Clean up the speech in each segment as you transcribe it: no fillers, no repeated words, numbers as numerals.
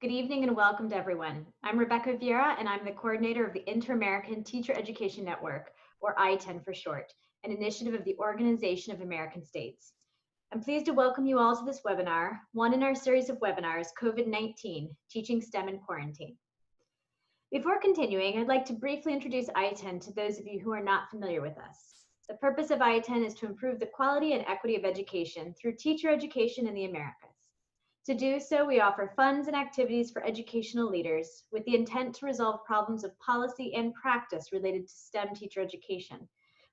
Good evening and welcome to everyone. I'm Rebecca Vieira and I'm the coordinator of the Inter-American Teacher Education Network, or I-10 for short, an initiative of the Organization of American States. I'm pleased to welcome you all to this webinar, one in our series of webinars, COVID-19, Teaching STEM in Quarantine. Before continuing, I'd like to briefly introduce I-10 to those of you who are not familiar with us. The purpose of I-10 is to improve the quality and equity of education through teacher education in the Americas. To do so, we offer funds and activities for educational leaders with the intent to resolve problems of policy and practice related to STEM teacher education,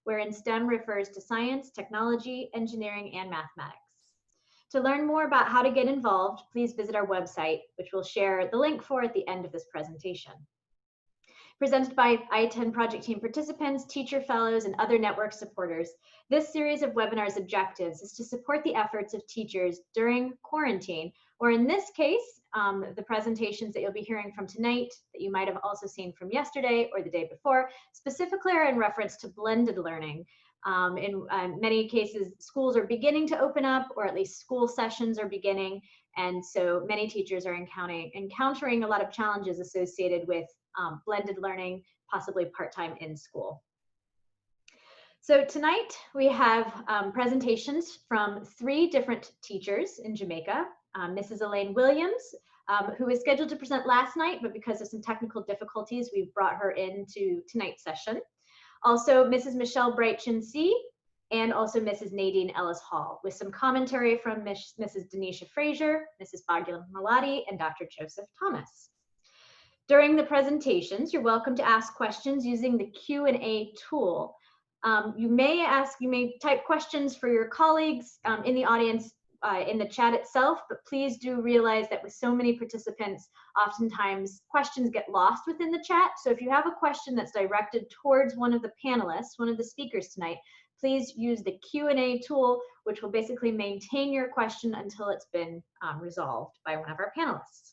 wherein STEM refers to science, technology, engineering, and mathematics. To learn more about how to get involved, please visit our website, which we'll share the link for at the end of this presentation. Presented by I-10 project team participants, teacher fellows, and other network supporters, this series of webinars objectives is to support the efforts of teachers during quarantine, or in this case, the presentations that you'll be hearing from tonight that you might have also seen from yesterday or the day before, specifically are in reference to blended learning. In many cases, schools are beginning to open up, or at least school sessions are beginning, and so many teachers are encountering a lot of challenges associated with blended learning, possibly part-time in school. So tonight we have presentations from 3 different teachers in Jamaica. Mrs. Elaine Williams, who was scheduled to present last night, but because of some technical difficulties, we've brought her into tonight's session. Also, Mrs. Michelle Bright-Chinsey, and also Mrs. Nadine Ellis-Hall, with some commentary from Mrs. Dennesa Frazer, Mrs. Bhagya Malladi, and Dr. Joseph Thomas. During the presentations, you're welcome to ask questions using the Q&A tool. You may type questions for your colleagues in the audience in the chat itself, but please do realize that with so many participants, oftentimes questions get lost within the chat. So if you have a question that's directed towards one of the panelists, one of the speakers tonight, please use the Q&A tool, which will basically maintain your question until it's been resolved by one of our panelists.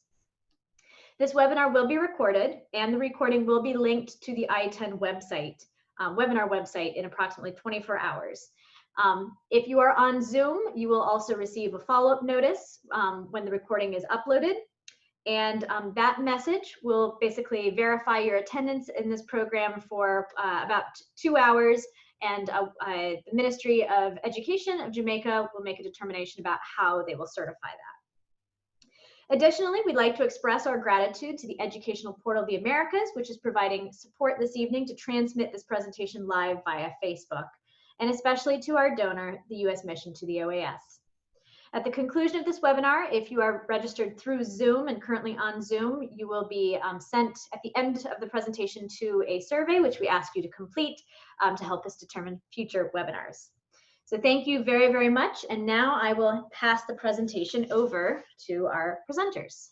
This webinar will be recorded, and the recording will be linked to the I-10 website, webinar website, in approximately 24 hours. If you are on Zoom, you will also receive a follow-up notice when the recording is uploaded. And that message will basically verify your attendance in this program for about 2 hours. And the Ministry of Education of Jamaica will make a determination about how they will certify that. Additionally, we'd like to express our gratitude to the Educational Portal of the Americas, which is providing support this evening to transmit this presentation live via Facebook, and especially to our donor, the U.S. Mission to the OAS. At the conclusion of this webinar, if you are registered through Zoom and currently on Zoom, you will be sent at the end of the presentation to a survey, which we ask you to complete to help us determine future webinars. So thank you very, very much. And now I will pass the presentation over to our presenters.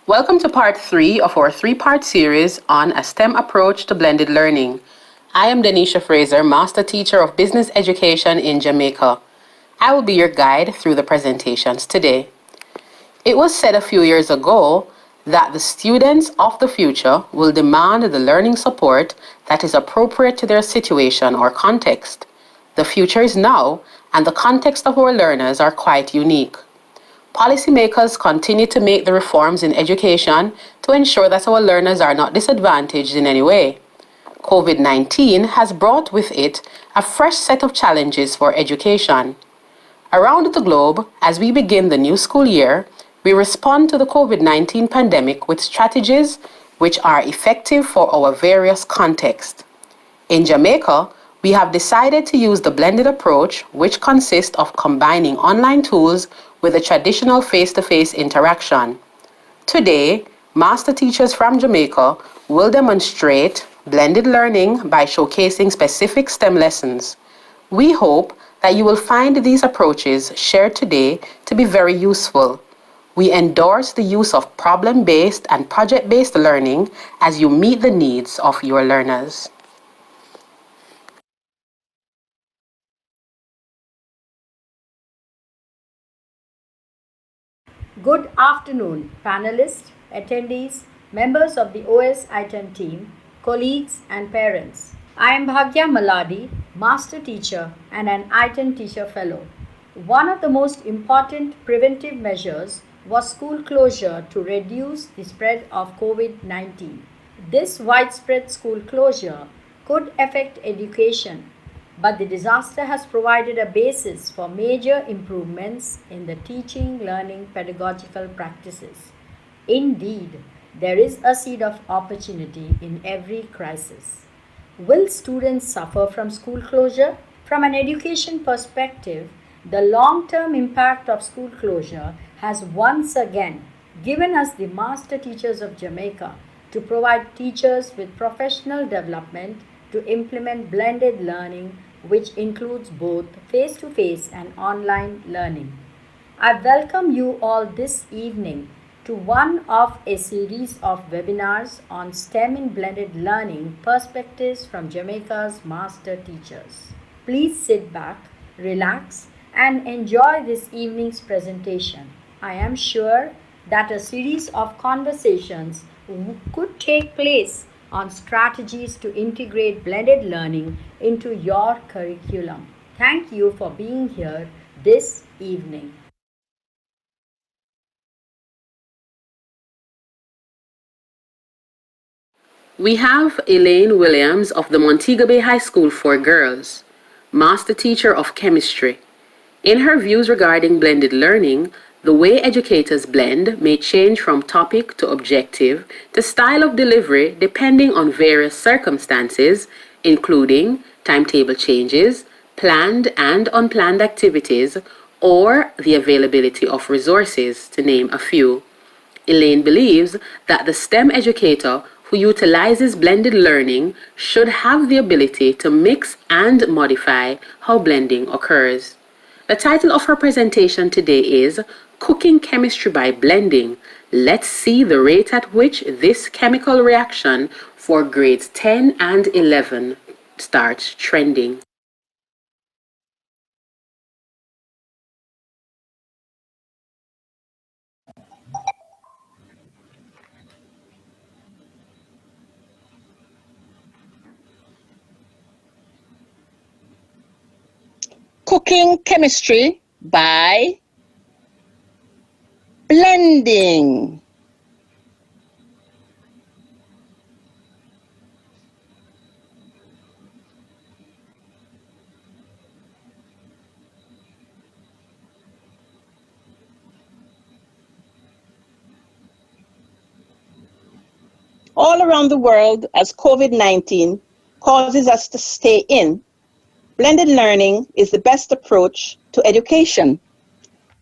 Welcome to part 3 of our 3-part series on a STEM approach to blended learning. I am Dennesa Frazer, Master Teacher of Business Education in Jamaica. I will be your guide through the presentations today. It was said a few years ago that the students of the future will demand the learning support that is appropriate to their situation or context. The future is now, and the context of our learners are quite unique. Policymakers continue to make the reforms in education to ensure that our learners are not disadvantaged in any way. COVID-19 has brought with it a fresh set of challenges for education. Around the globe, as we begin the new school year, we respond to the COVID-19 pandemic with strategies which are effective for our various contexts. In Jamaica, we have decided to use the blended approach, which consists of combining online tools with a traditional face-to-face interaction. Today, master teachers from Jamaica will demonstrate blended learning by showcasing specific STEM lessons. We hope that you will find these approaches shared today to be very useful. We endorse the use of problem-based and project-based learning as you meet the needs of your learners. Good afternoon, panelists, attendees, members of the OS I-10 team, colleagues and parents. I am Bhagya Malladi, Master Teacher and an I-10 Teacher Fellow. One of the most important preventive measures was school closure to reduce the spread of COVID-19. This widespread school closure could affect education, but the disaster has provided a basis for major improvements in the teaching, learning, pedagogical practices. Indeed, there is a seed of opportunity in every crisis. Will students suffer from school closure? From an education perspective, the long-term impact of school closure has once again given us the Master Teachers of Jamaica to provide teachers with professional development to implement blended learning, which includes both face-to-face and online learning. I welcome you all this evening to one of a series of webinars on STEM in blended learning perspectives from Jamaica's master teachers. Please sit back, relax, and enjoy this evening's presentation. I am sure that a series of conversations could take place on strategies to integrate blended learning into your curriculum. Thank you for being here this evening. We have Elaine Williams of the Montego Bay High School for Girls, Master Teacher of Chemistry. In her views regarding blended learning, the way educators blend may change from topic to objective to style of delivery depending on various circumstances, including timetable changes, planned and unplanned activities, or the availability of resources, to name a few. Elaine believes that the STEM educator who utilizes blended learning should have the ability to mix and modify how blending occurs. The title of her presentation today is Cooking Chemistry by Blending. Let's see the rate at which this chemical reaction for grades 10 and 11 starts trending. Cooking Chemistry by Blending. All around the world, as COVID-19 causes us to stay in, blended learning is the best approach to education.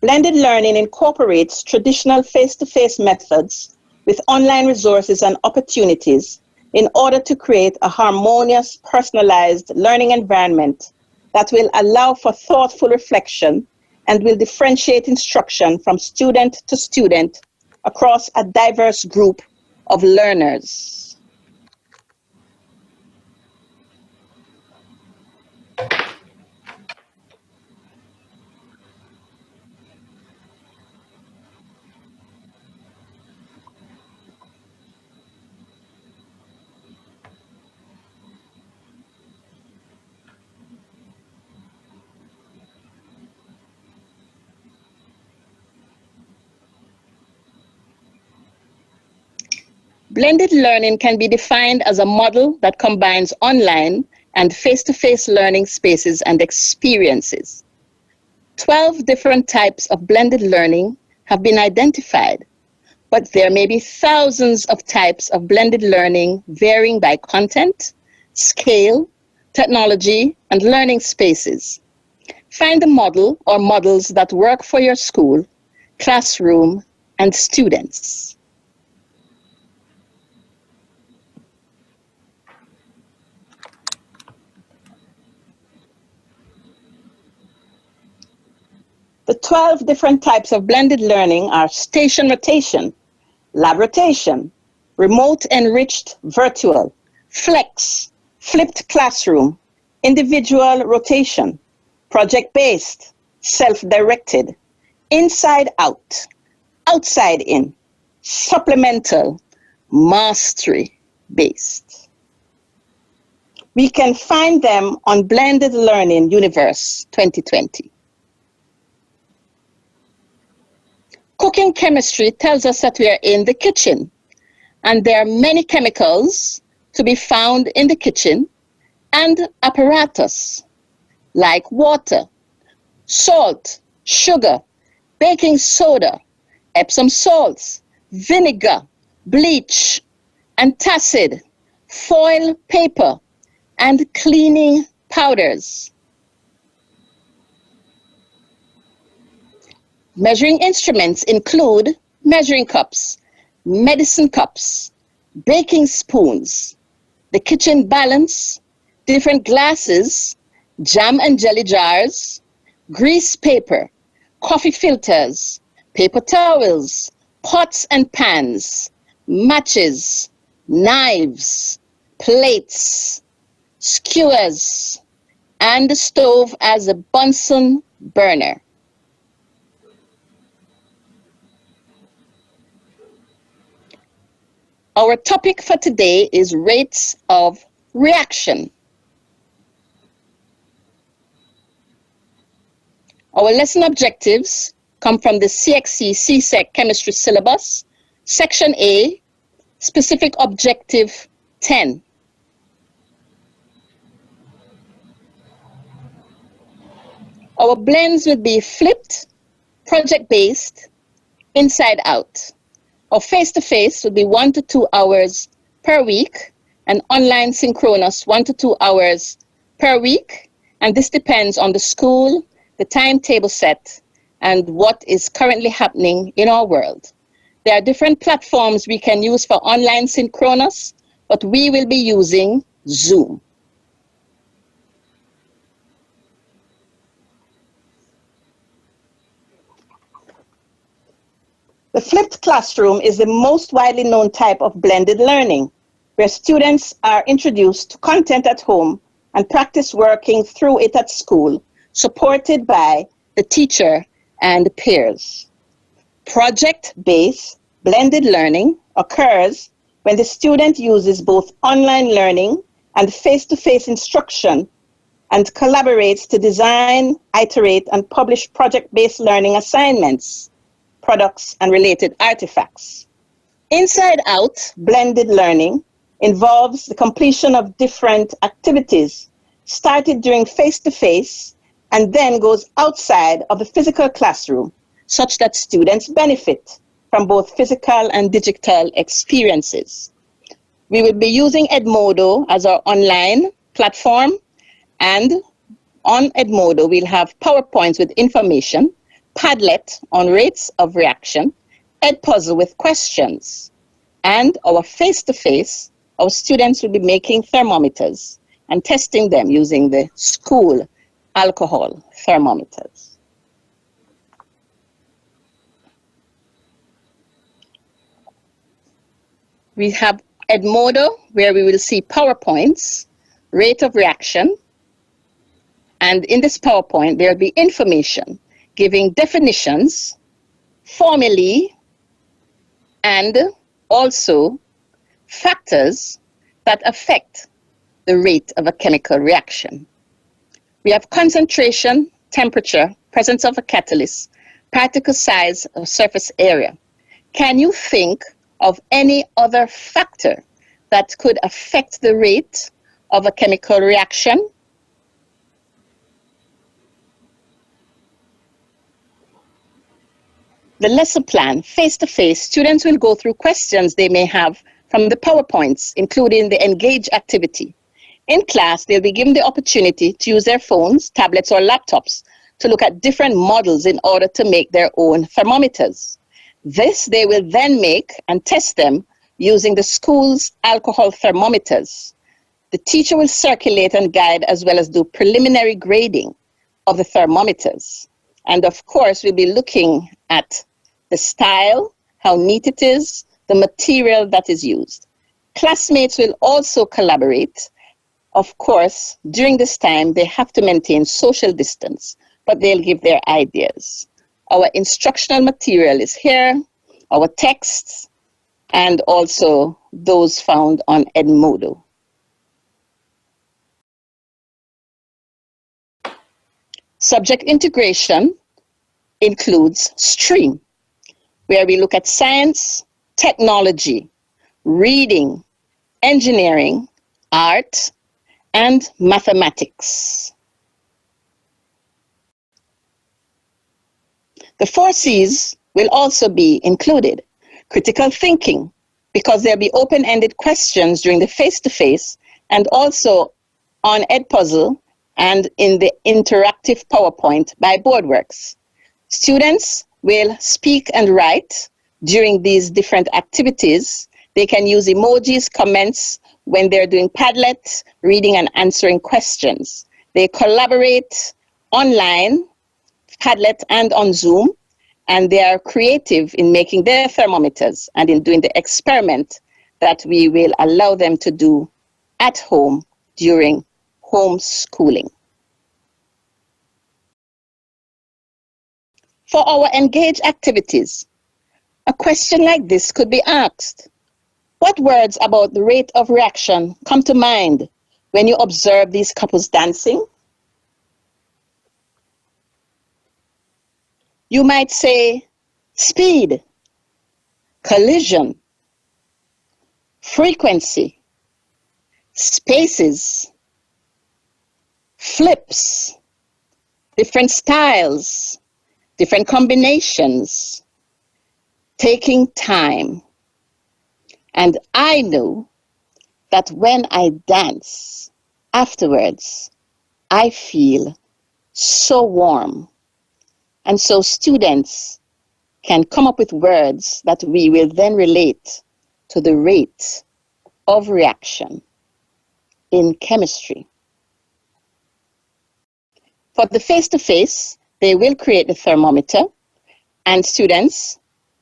Blended learning incorporates traditional face-to-face methods with online resources and opportunities in order to create a harmonious, personalized learning environment that will allow for thoughtful reflection and will differentiate instruction from student to student across a diverse group of learners. Blended learning can be defined as a model that combines online and face-to-face learning spaces and experiences. 12 different types of blended learning have been identified, but there may be thousands of types of blended learning varying by content, scale, technology, and learning spaces. Find a model or models that work for your school, classroom, and students. The 12 different types of blended learning are station rotation, lab rotation, remote enriched virtual, flex, flipped classroom, individual rotation, project-based, self-directed, inside out, outside in, supplemental, mastery-based. We can find them on Blended Learning Universe 2020. Cooking chemistry tells us that we are in the kitchen, and there are many chemicals to be found in the kitchen and apparatus, like water, salt, sugar, baking soda, Epsom salts, vinegar, bleach, antacid, foil paper, and cleaning powders. Measuring instruments include measuring cups, medicine cups, baking spoons, the kitchen balance, different glasses, jam and jelly jars, grease paper, coffee filters, paper towels, pots and pans, matches, knives, plates, skewers, and the stove as a Bunsen burner. Our topic for today is rates of reaction. Our lesson objectives come from the CXC CSEC Chemistry Syllabus, Section A, Specific Objective 10. Our blends would be flipped, project-based, inside out. Our face-to-face would be 1 to 2 hours per week, and online synchronous 1 to 2 hours per week. And this depends on the school, the timetable set, and what is currently happening in our world. There are different platforms we can use for online synchronous, but we will be using Zoom. The flipped classroom is the most widely known type of blended learning, where students are introduced to content at home and practice working through it at school, supported by the teacher and peers. Project-based blended learning occurs when the student uses both online learning and face-to-face instruction and collaborates to design, iterate, and publish project-based learning assignments, products, and related artifacts. Inside out blended learning involves the completion of different activities started during face-to-face and then goes outside of the physical classroom, such that students benefit from both physical and digital experiences. We will be using Edmodo as our online platform, and on Edmodo we'll have PowerPoints with information, Padlet on rates of reaction, Edpuzzle with questions, and our face-to-face, our students will be making thermometers and testing them using the school alcohol thermometers. We have Edmodo, where we will see PowerPoints, rate of reaction, and in this PowerPoint there will be information giving definitions, formulae, and also factors that affect the rate of a chemical reaction. We have concentration, temperature, presence of a catalyst, particle size of surface area. Can you think of any other factor that could affect the rate of a chemical reaction? The lesson plan, face-to-face, students will go through questions they may have from the PowerPoints, including the Engage activity. In class, they'll be given the opportunity to use their phones, tablets, or laptops to look at different models in order to make their own thermometers. This they will then make and test them using the school's alcohol thermometers. The teacher will circulate and guide as well as do preliminary grading of the thermometers. And of course, we'll be looking at the style, how neat it is, the material that is used. Classmates will also collaborate. Of course, during this time, they have to maintain social distance, but they'll give their ideas. Our instructional material is here, our texts, and also those found on Edmodo. Subject integration includes STREAM, where we look at science, technology, reading, engineering, art, and mathematics. The 4 C's will also be included. Critical thinking, because there'll be open-ended questions during the face-to-face and also on Edpuzzle and in the interactive PowerPoint by BoardWorks. Students will speak and write during these different activities. They can use emojis, comments when they're doing Padlet, reading and answering questions. They collaborate online, Padlet and on Zoom, and they are creative in making their thermometers and in doing the experiment that we will allow them to do at home during homeschooling. For our Engage activities, a question like this could be asked. What words about the rate of reaction come to mind when you observe these couples dancing? You might say speed, collision, frequency, spaces, flips, different styles, different combinations, taking time. And I know that when I dance afterwards, I feel so warm. And so students can come up with words that we will then relate to the rate of reaction in chemistry. For the face-to-face, they will create the thermometer, and students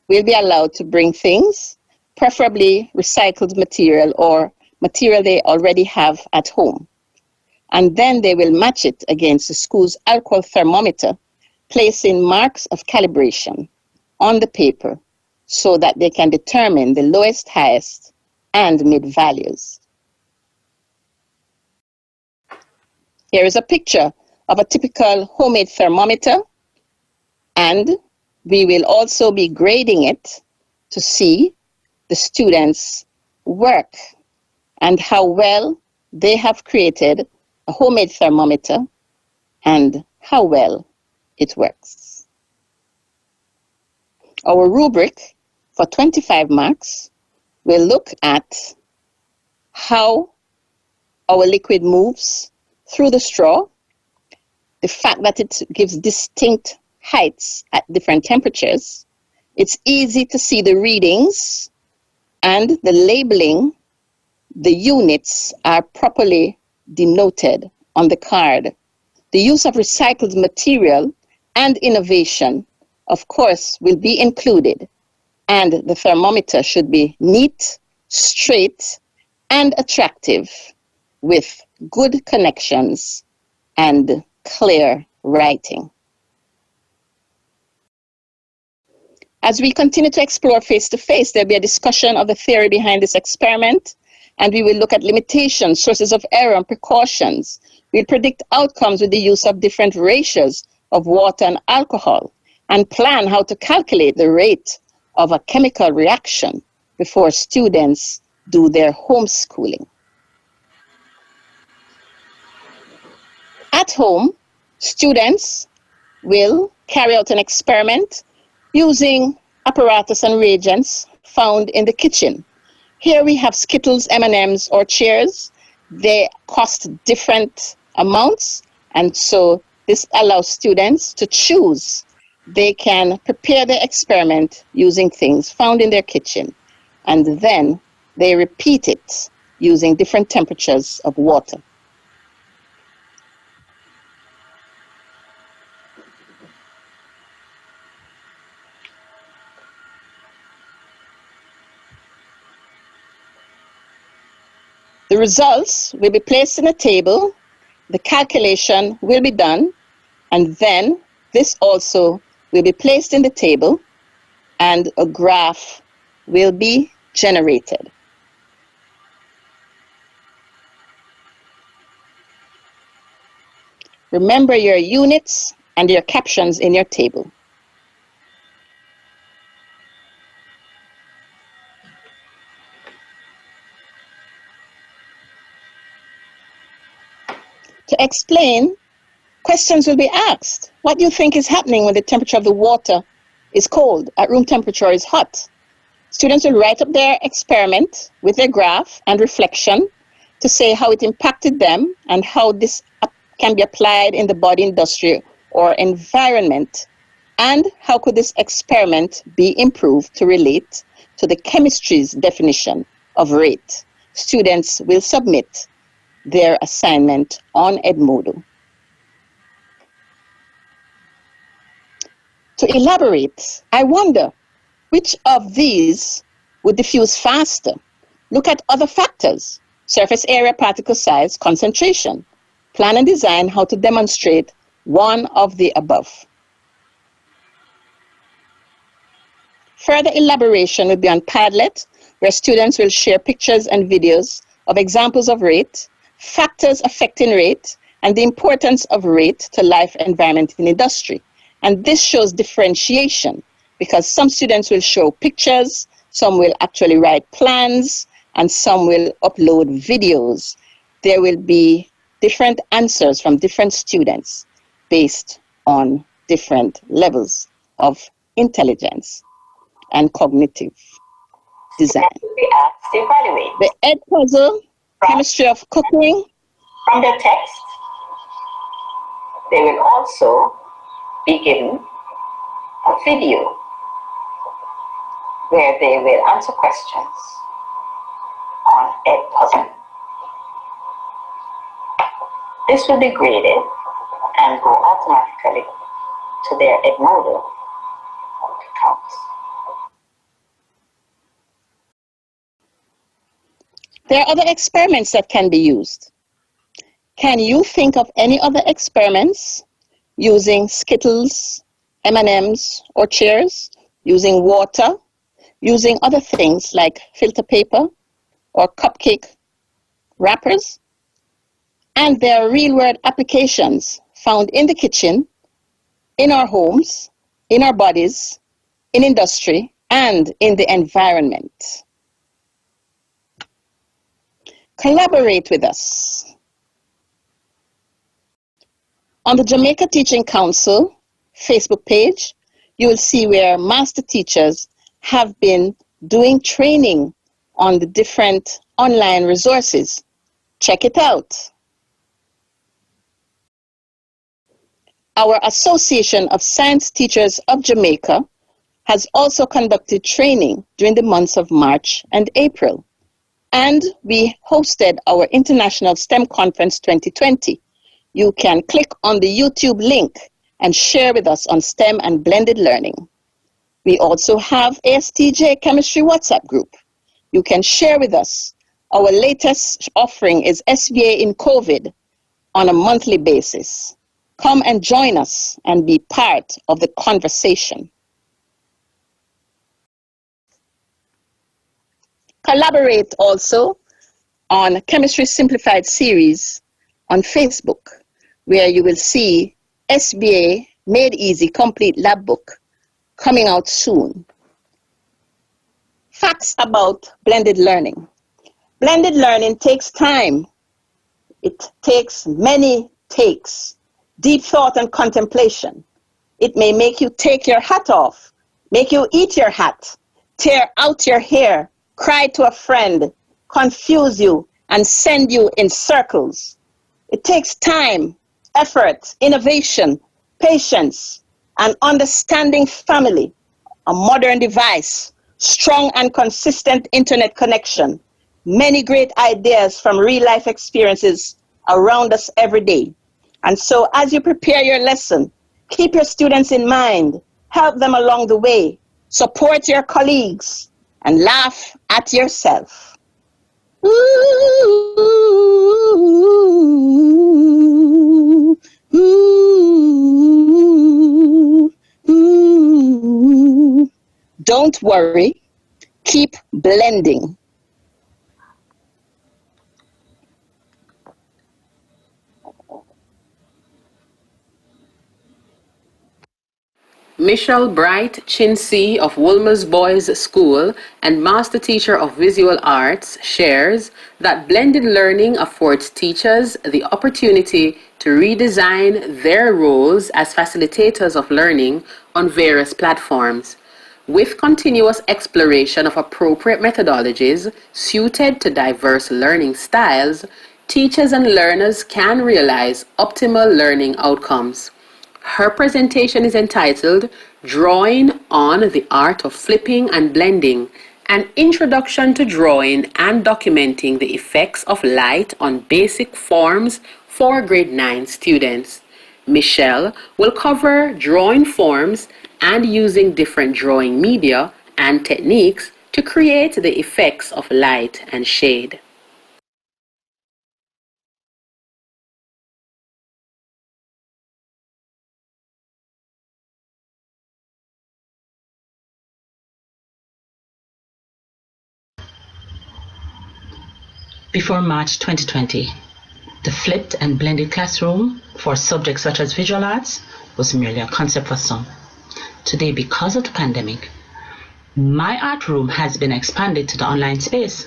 will be allowed to bring things, preferably recycled material or material they already have at home. And then they will match it against the school's alcohol thermometer, placing marks of calibration on the paper so that they can determine the lowest, highest, and mid values. Here is a picture of a typical homemade thermometer, and we will also be grading it to see the students' work and how well they have created a homemade thermometer and how well it works. Our rubric for 25 marks will look at how our liquid moves through the straw, the fact that it gives distinct heights at different temperatures. It's easy to see the readings and the labeling. The units are properly denoted on the card. The use of recycled material and innovation, of course, will be included, and the thermometer should be neat, straight, and attractive with good connections and clear writing. As we continue to explore face-to-face, there'll be a discussion of the theory behind this experiment, and we will look at limitations, sources of error, and precautions. We'll predict outcomes with the use of different ratios of water and alcohol, and plan how to calculate the rate of a chemical reaction before students do their homeschooling. At home, students will carry out an experiment using apparatus and reagents found in the kitchen. Here we have Skittles, M&Ms, or Cheers. They cost different amounts, and so this allows students to choose. They can prepare the experiment using things found in their kitchen, and then they repeat it using different temperatures of water. The results will be placed in a table, the calculation will be done, and then this also will be placed in the table and a graph will be generated. Remember your units and your captions in your table. To explain, questions will be asked. What do you think is happening when the temperature of the water is cold, at room temperature is hot? Students will write up their experiment with their graph and reflection to say how it impacted them and how this can be applied in the body industry or environment, and how could this experiment be improved to relate to the chemistry's definition of rate. Students will submit their assignment on Edmodo. To elaborate, I wonder which of these would diffuse faster? Look at other factors: surface area, particle size, concentration. Plan and design how to demonstrate one of the above. Further elaboration will be on Padlet, where students will share pictures and videos of examples of rate, factors affecting rate, and the importance of rate to life, environment, and industry. And this shows differentiation, because some students will show pictures, some will actually write plans, and some will upload videos. There will be different answers from different students based on different levels of intelligence and cognitive design. The Ed puzzle, chemistry of cooking. From the text, they will also be given a video where they will answer questions on Ed puzzle. This will be graded and go automatically to their Edmodo account. There are other experiments that can be used. Can you think of any other experiments using Skittles, M&Ms, or Cheers, using water, using other things like filter paper or cupcake wrappers? And there are real-world applications found in the kitchen, in our homes, in our bodies, in industry, and in the environment. Collaborate with us. On the Jamaica Teaching Council Facebook page, you will see where master teachers have been doing training on the different online resources. Check it out. Our Association of Science Teachers of Jamaica has also conducted training during the months of March and April. And we hosted our International STEM Conference 2020. You can click on the YouTube link and share with us on STEM and blended learning. We also have ASTJ Chemistry WhatsApp group. You can share with us. Our latest offering is SBA in COVID on a monthly basis. Come and join us and be part of the conversation. Collaborate also on Chemistry Simplified series on Facebook, where you will see SBA Made Easy Complete Lab Book coming out soon. Facts about blended learning. Blended learning takes time. It takes many takes, deep thought and contemplation. It may make you take your hat off, make you eat your hat, tear out your hair, cry to a friend, confuse you, and send you in circles. It takes time, effort, innovation, patience, and understanding family, a modern device, strong and consistent internet connection, many great ideas from real-life experiences around us every day. And so as you prepare your lesson, keep your students in mind, help them along the way, support your colleagues, and laugh at yourself. Ooh, ooh, ooh. Don't worry, keep blending. Michelle Bright Chinsey of Wolmer's Boys School and Master Teacher of Visual Arts shares that blended learning affords teachers the opportunity to redesign their roles as facilitators of learning on various platforms. With continuous exploration of appropriate methodologies suited to diverse learning styles, teachers and learners can realize optimal learning outcomes. Her presentation is entitled Drawing on the Art of Flipping and Blending, an introduction to drawing and documenting the effects of light on basic forms for grade 9 students. Michelle will cover drawing forms and using different drawing media and techniques to create the effects of light and shade. Before March 2020, the flipped and blended classroom for subjects such as visual arts was merely a concept for some. Today, because of the pandemic, my art room has been expanded to the online space.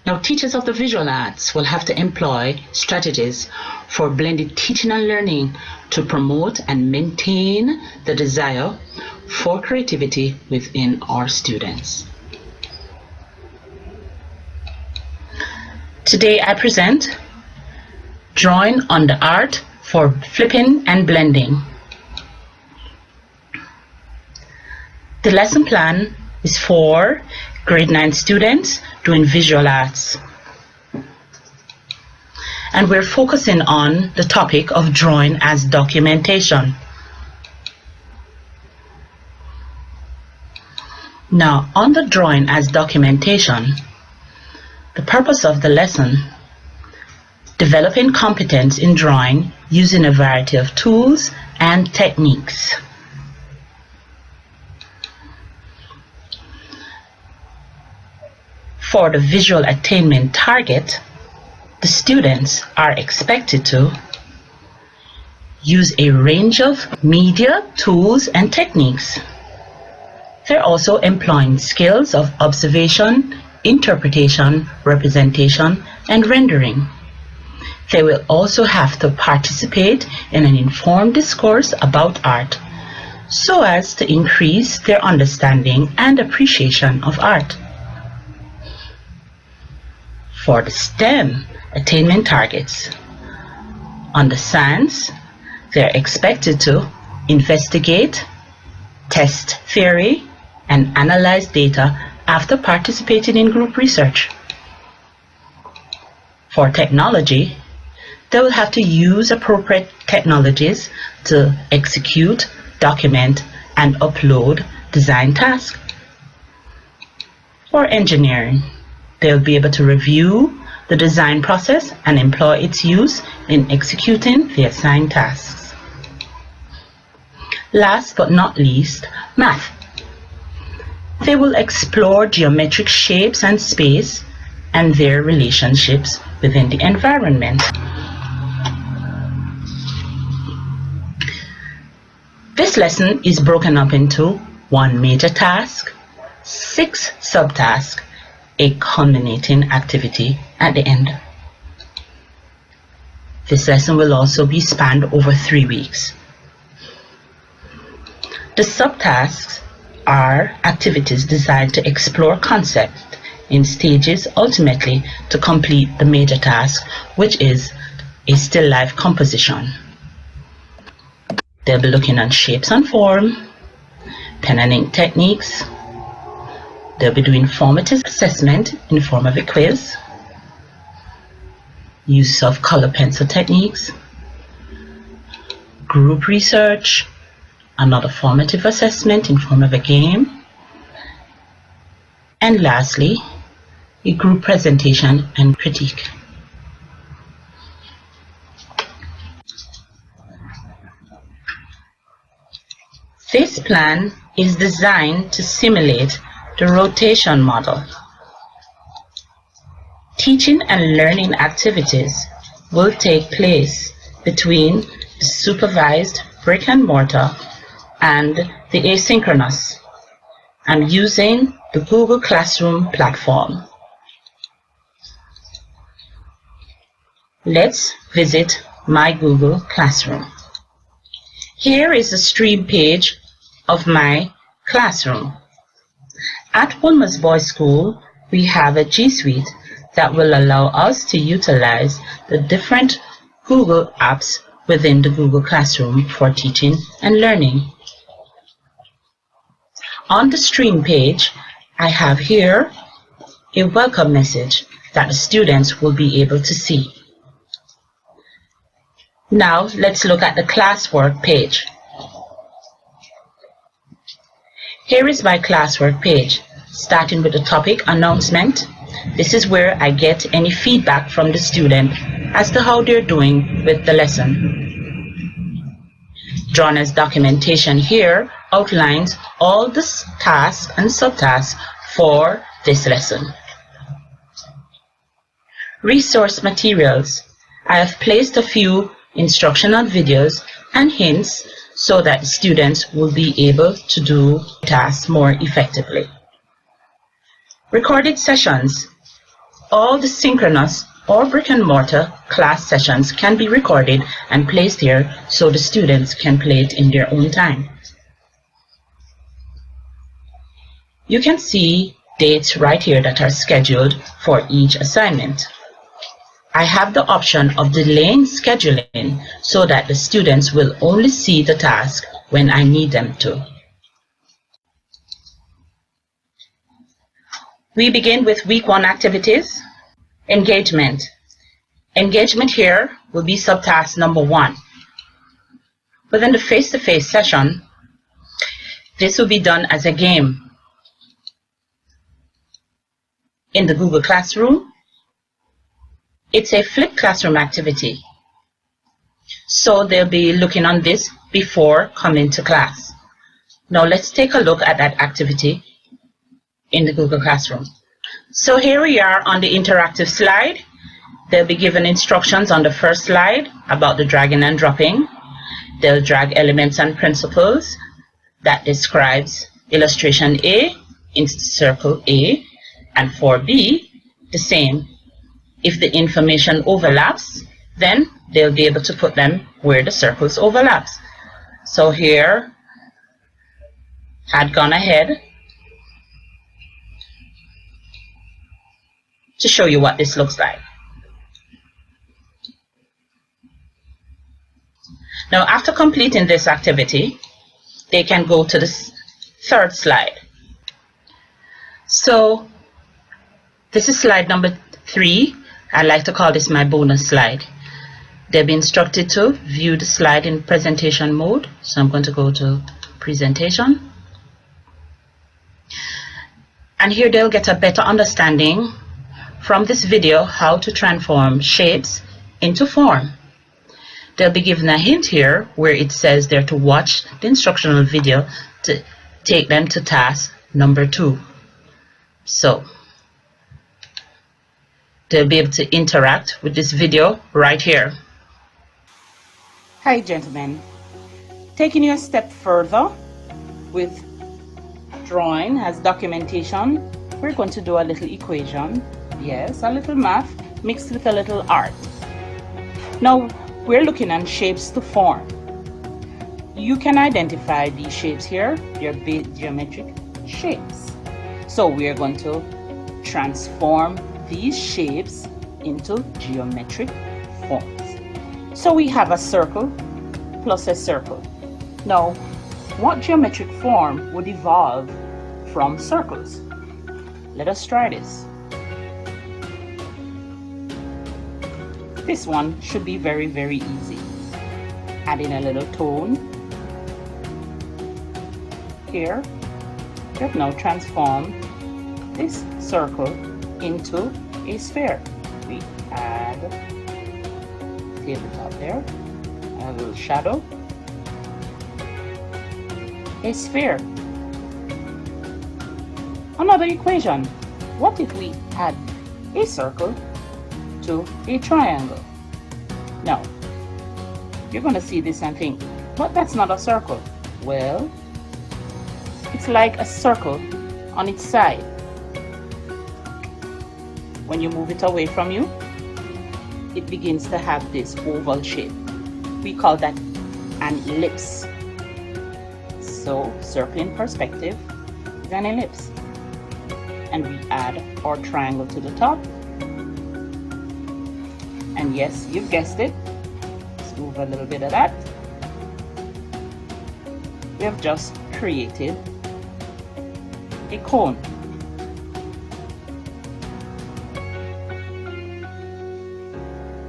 Now, teachers of the visual arts will have to employ strategies for blended teaching and learning to promote and maintain the desire for creativity within our students. Today I present Drawing on the Art for Flipping and Blending. The lesson plan is for grade 9 students doing visual arts. And we're focusing on the topic of drawing as documentation. Now, on the drawing as documentation, the purpose of the lesson: developing competence in drawing using a variety of tools and techniques. For the visual attainment target, the students are expected to use a range of media, tools, and techniques. They're also employing skills of observation, interpretation, representation, and rendering. They will also have to participate in an informed discourse about art so as to increase their understanding and appreciation of art. For the STEM attainment targets, on the science, they're expected to investigate, test theory, and analyze data after participating in group research. For technology, they will have to use appropriate technologies to execute, document, and upload design tasks. For engineering, they'll be able to review the design process and employ its use in executing the assigned tasks. Last but not least, math. They will explore geometric shapes and space and their relationships within the environment. This lesson is broken up into one major task, 6 subtasks, a culminating activity at the end. This lesson will also be spanned over 3 weeks. The subtasks are activities designed to explore concepts in stages, ultimately to complete the major task, which is a still life composition. They'll be looking at shapes and form, pen and ink techniques. They'll be doing formative assessment in the form of a quiz, use of color pencil techniques, group research, another formative assessment in form of a game, and lastly, a group presentation and critique. This plan is designed to simulate the rotation model. Teaching and learning activities will take place between the supervised brick and mortar and the asynchronous, and using the Google Classroom platform. Let's visit my Google Classroom. Here is the stream page of my classroom. At Wilmer's Boys School, we have a G Suite that will allow us to utilize the different Google apps within the Google Classroom for teaching and learning. On the stream page, I have here a welcome message that the students will be able to see. Now let's look at the classwork page. Here is my classwork page, starting with the topic announcement. This is where I get any feedback from the student as to how they're doing with the lesson. Drawn as documentation here outlines all the tasks and subtasks for this lesson. Resource materials. I have placed a few instructional videos and hints so that students will be able to do tasks more effectively. Recorded sessions. All the synchronous or brick and mortar class sessions can be recorded and placed here so the students can play it in their own time. You can see dates right here that are scheduled for each assignment. I have the option of delaying scheduling so that the students will only see the task when I need them to. We begin with week 1 activities. Engagement. Engagement here will be subtask number 1. Within the face-to-face session, this will be done as a game. In the Google Classroom, it's a flipped classroom activity. So they'll be looking on this before coming to class. Now let's take a look at that activity in the Google Classroom. So here we are on the interactive slide. They'll be given instructions on the first slide about the dragging and dropping. They'll drag elements and principles that describes illustration A into circle A, and for B, the same. If the information overlaps, then they'll be able to put them where the circles overlaps. So here, had gone ahead to show you what this looks like. Now, after completing this activity, they can go to the third slide. So, this is slide number 3. I like to call this my bonus slide. They'll be instructed to view the slide in presentation mode. So I'm going to go to presentation. And here they'll get a better understanding from this video how to transform shapes into form. They'll be given a hint here where it says they're to watch the instructional video to take them to task number 2. So they'll be able to interact with this video right here. Hi gentlemen, taking you a step further with drawing, has documentation, we're going to do a little equation. Yes, a little math mixed with a little art. Now, we're looking at shapes to form. You can identify these shapes here, your geometric shapes. So we're going to transform these shapes into geometric forms. So we have a circle plus a circle. Now, what geometric form would evolve from circles? Let us try this. This one should be very, very easy. Add in a little tone. Here, we have now transformed this circle into a sphere. We add tabletop there, a little shadow, a sphere. Another equation. What if we add a circle to a triangle? Now, you're going to see this and think, but that's not a circle. Well, it's like a circle on its side. When you move it away from you, it begins to have this oval shape. We call that an ellipse. So, circle in perspective is an ellipse. And we add our triangle to the top. And yes, you've guessed it. Let's move a little bit of that. We have just created a cone.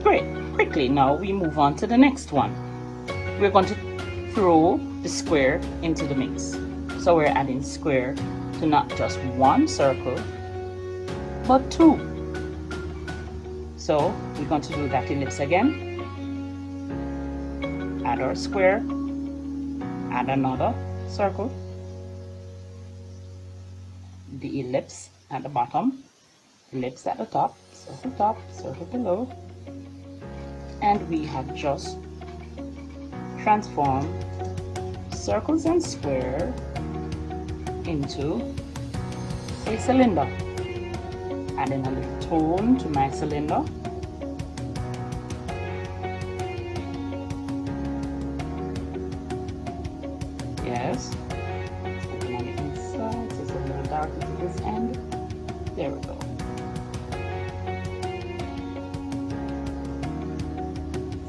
Great. Quickly now we move on to the next one. We're going to throw the square into the mix. So we're adding square to not just one circle, but two. So we're going to do that ellipse again. Add our square, add another circle, the ellipse at the bottom, ellipse at the top, circle below, and we have just transformed circles and square into a cylinder. Adding a little tone to my cylinder. Yes. Open on the inside, so it's a little darker to this end. There we go.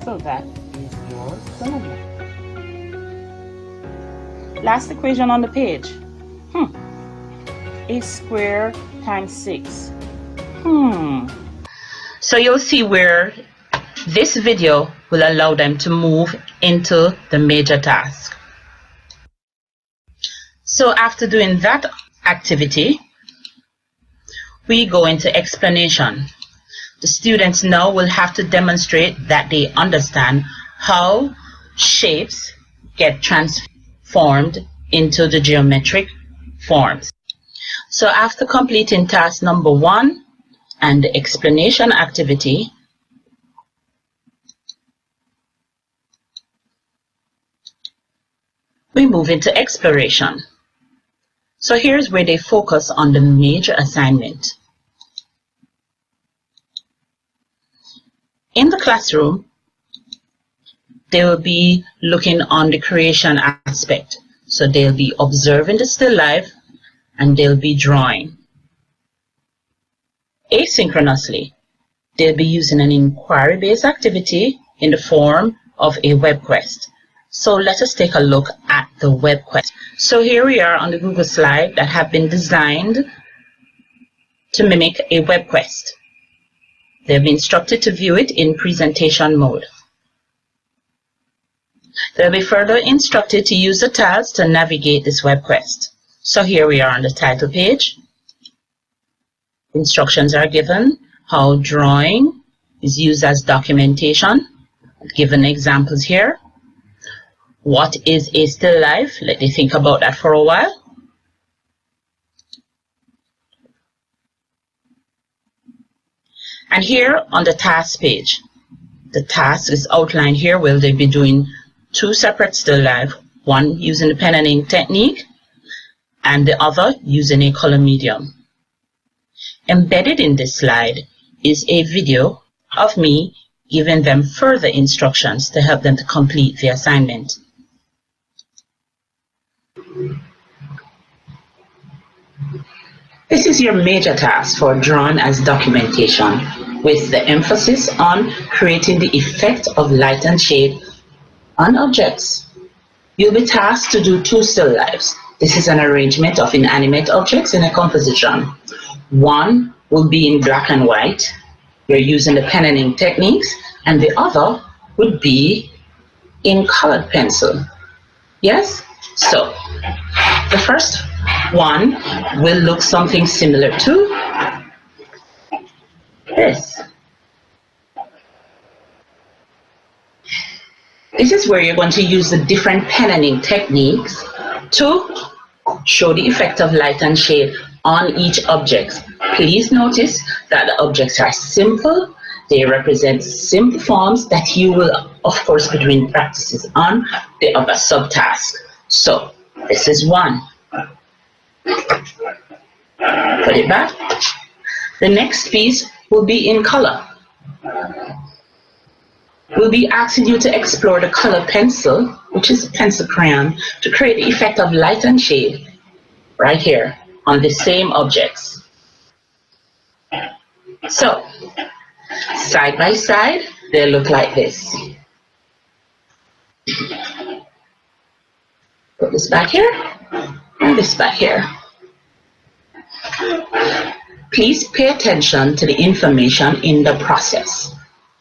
So that is your cylinder. Last equation on the page. A square times 6. So you'll see where this video will allow them to move into the major task. So after doing that activity, we go into explanation. The students now will have to demonstrate that they understand how shapes get transformed into the geometric forms. So after completing task number 1 and the explanation activity, we move into exploration. So here's where they focus on the major assignment. In the classroom, they will be looking on the creation aspect. So they'll be observing the still life and they'll be drawing. Asynchronously, they'll be using an inquiry-based activity in the form of a web quest. So let us take a look at the web quest. So here we are on the Google slide that have been designed to mimic a web quest. They'll be instructed to view it in presentation mode. They'll be further instructed to use the tabs to navigate this web quest. So here we are on the title page. Instructions are given how drawing is used as documentation. Given examples here. What is a still life? Let me think about that for a while. And here on the task page, the task is outlined here where they'll be doing 2 separate still life, one using the pen and ink technique and the other using a color medium. Embedded in this slide is a video of me giving them further instructions to help them to complete the assignment. This is your major task for drawn as documentation, with the emphasis on creating the effect of light and shade on objects. You'll be tasked to do 2 still lifes. This is an arrangement of inanimate objects in a composition. One will be in black and white. You're using the pen and ink techniques, and the other would be in colored pencil. Yes? So, the first one will look something similar to this. This is where you're going to use the different pen and ink techniques to show the effect of light and shade on each object. Please notice that the objects are simple. They represent simple forms that you will, of course, be doing practices on the other subtask. So, this is one. Put it back. The next piece will be in color. We'll be asking you to explore the color pencil, which is a pencil crayon, to create the effect of light and shade right here on the same objects. So, side by side, they look like this. Put this back here and this back here. Please pay attention to the information in the process.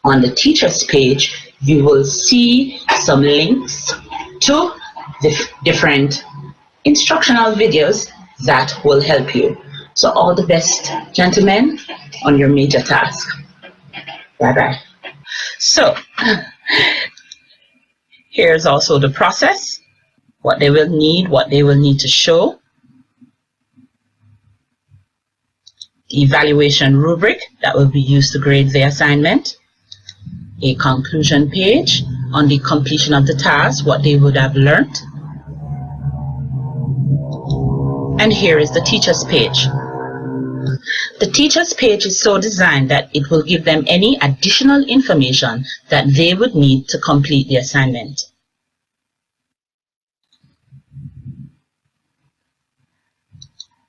On the teacher's page, you will see some links to the different instructional videos that will help you. So all the best, gentlemen, on your major task. Bye-bye. So, here's also the process, what they will need to show, the evaluation rubric that will be used to grade the assignment, a conclusion page on the completion of the task, what they would have learned. And here is the teacher's page. The teacher's page is so designed that it will give them any additional information that they would need to complete the assignment.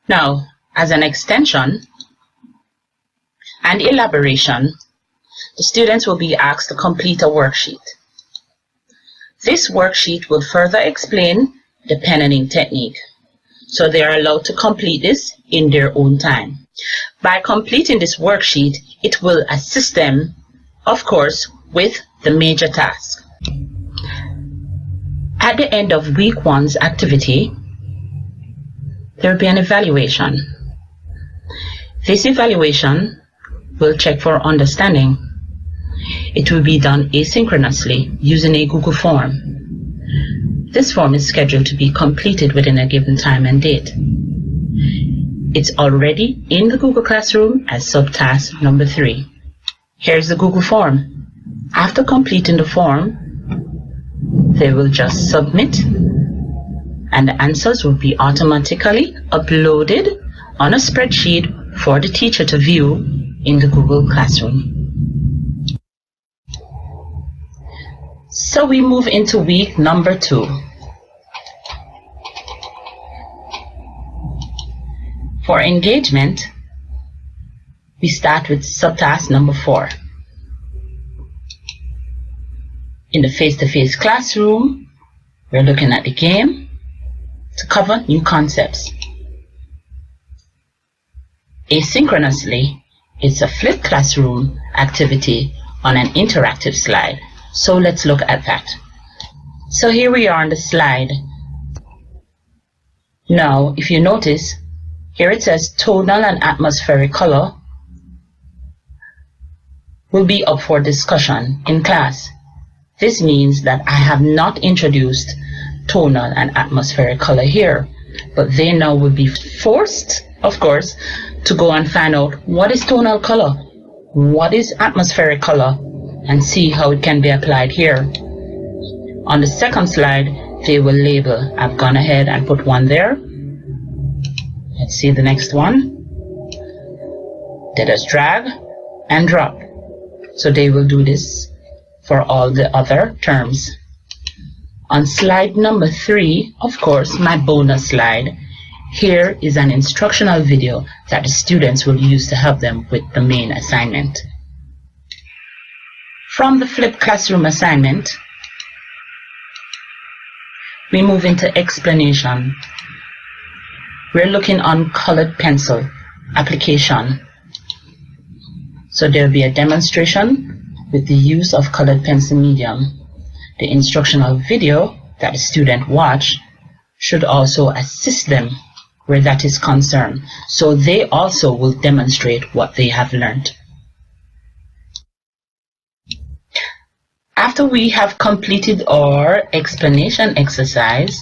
Now, as an extension and elaboration, the students will be asked to complete a worksheet. This worksheet will further explain the pen and ink technique, so they are allowed to complete this in their own time. By completing this worksheet, it will assist them, of course, with the major task. At the end of week 1's activity, there will be an evaluation. This evaluation will check for understanding. It will be done asynchronously using a Google form. This form is scheduled to be completed within a given time and date. It's already in the Google Classroom as subtask number 3. Here's the Google form. After completing the form, they will just submit, and the answers will be automatically uploaded on a spreadsheet for the teacher to view in the Google Classroom. So we move into week number 2. For engagement, we start with subtask number 4. In the face-to-face classroom, we're looking at the game to cover new concepts. Asynchronously, it's a flipped classroom activity on an interactive slide. So let's look at that. So here we are on the slide. Now, if you notice, here it says tonal and atmospheric color will be up for discussion in class. This means that I have not introduced tonal and atmospheric color here, but they now will be forced, of course, to go and find out what is tonal color, what is atmospheric color, and see how it can be applied here. On the second slide, they will label. I've gone ahead and put one there. Let's see the next one. Let us drag and drop. So they will do this for all the other terms. On slide number 3, of course, my bonus slide, here is an instructional video that the students will use to help them with the main assignment. From the flipped classroom assignment, we move into explanation. We're looking on colored pencil application. So there will be a demonstration with the use of colored pencil medium. The instructional video that the student watch should also assist them where that is concerned. So they also will demonstrate what they have learned. After we have completed our explanation exercise,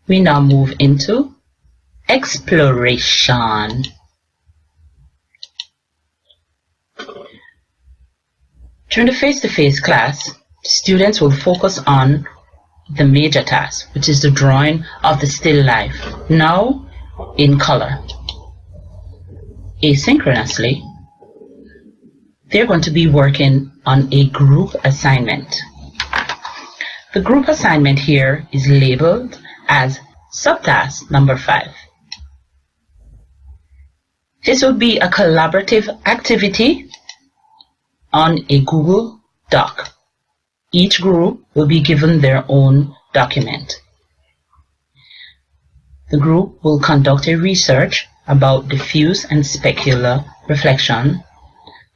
we now move into exploration. During the face-to-face class, students will focus on the major task, which is the drawing of the still life, now in color. Asynchronously, they're going to be working on a group assignment. The group assignment here is labeled as subtask number 5. This will be a collaborative activity on a Google Doc. Each group will be given their own document. The group will conduct a research about diffuse and specular reflection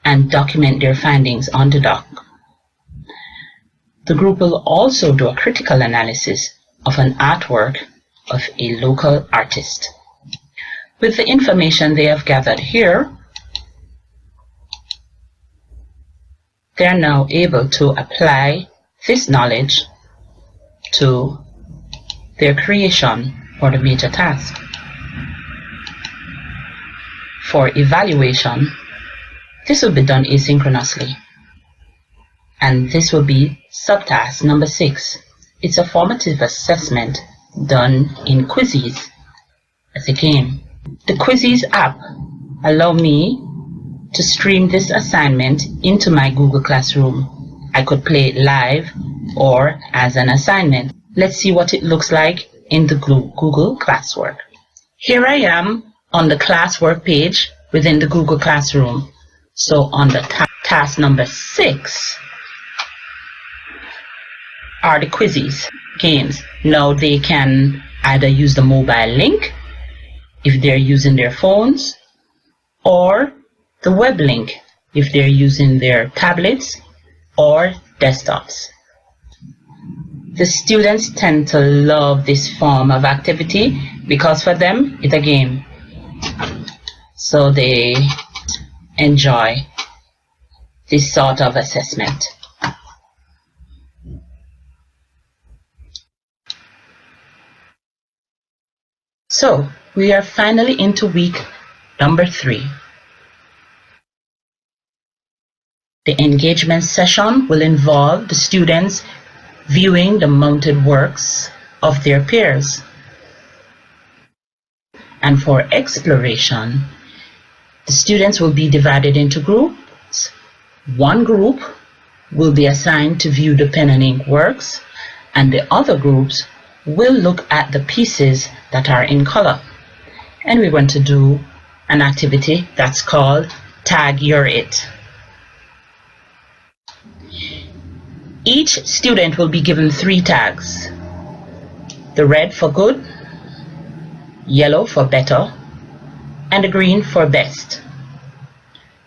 and document their findings on the doc. The group will also do a critical analysis of an artwork of a local artist. With the information they have gathered here, they are now able to apply this knowledge to their creation for the major task. For evaluation, this will be done asynchronously. And this will be subtask number 6. It's a formative assessment done in Quizzes as a game. The Quizzes app allow me to stream this assignment into my Google Classroom. I could play it live or as an assignment. Let's see what it looks like in the Google Classwork. Here I am on the classwork page within the Google Classroom. So on the task number 6 are the Quizzes games. Now they can either use the mobile link if they're using their phones, or the web link if they're using their tablets or desktops. The students tend to love this form of activity because for them it's a game. So they enjoy this sort of assessment. So we are finally into week number 3. The engagement session will involve the students viewing the mounted works of their peers. And for exploration, the students will be divided into groups. One group will be assigned to view the pen and ink works, and the other groups will look at the pieces that are in color. And we're going to do an activity that's called Tag Your It. Each student will be given 3 tags. The red for good, yellow for better, and the green for best.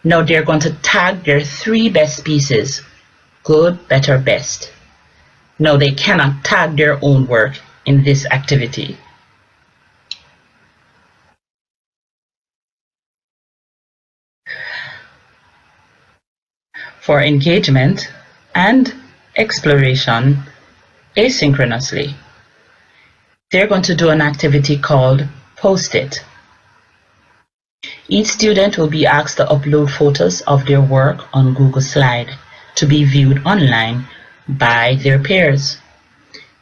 Now they're going to tag their 3 best pieces, good, better, best. Now they cannot tag their own work in this activity. For engagement and exploration asynchronously, they're going to do an activity called Post-it. Each student will be asked to upload photos of their work on Google Slide to be viewed online by their peers.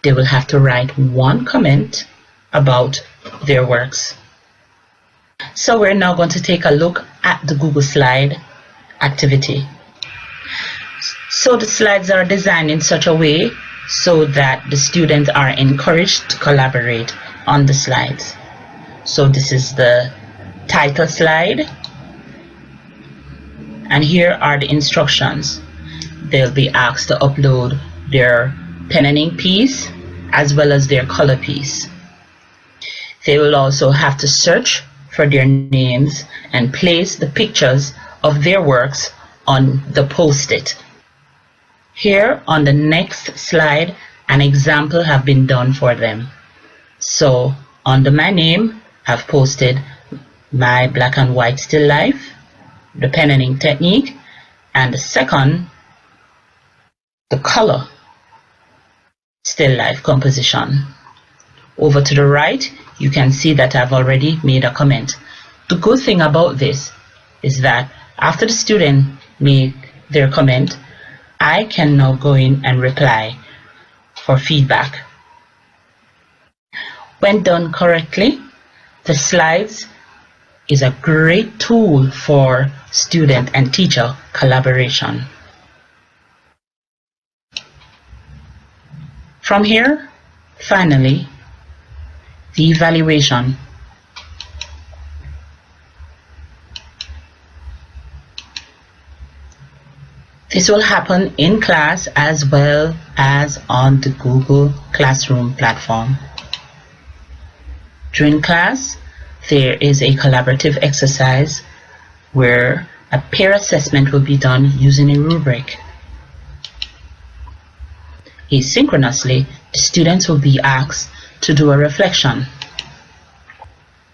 They will have to write 1 comment about their works. So we're now going to take a look at the Google Slide activity. So the slides are designed in such a way so that the students are encouraged to collaborate on the slides. So this is the title slide, and here are the instructions. They'll be asked to upload their pen and ink piece as well as their color piece. They will also have to search for their names and place the pictures of their works on the post-it. Here on the next slide, an example have been done for them. So under my name, I've posted my black and white still life, the pen and ink technique, and the second, the color still life composition. Over to the right, you can see that I've already made a comment. The good thing about this is that after the student made their comment, I can now go in and reply for feedback. When done correctly, the slides is a great tool for student and teacher collaboration. From here, finally, the evaluation. This will happen in class as well as on the Google Classroom platform. During class, there is a collaborative exercise where a peer assessment will be done using a rubric. Asynchronously, the students will be asked to do a reflection.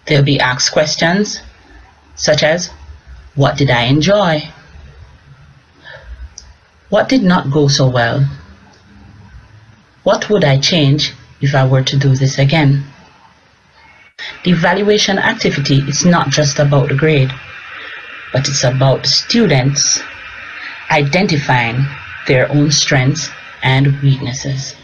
They'll be asked questions such as, what did I enjoy? What did not go so well? What would I change if I were to do this again? The evaluation activity is not just about the grade, but it's about the students identifying their own strengths and weaknesses.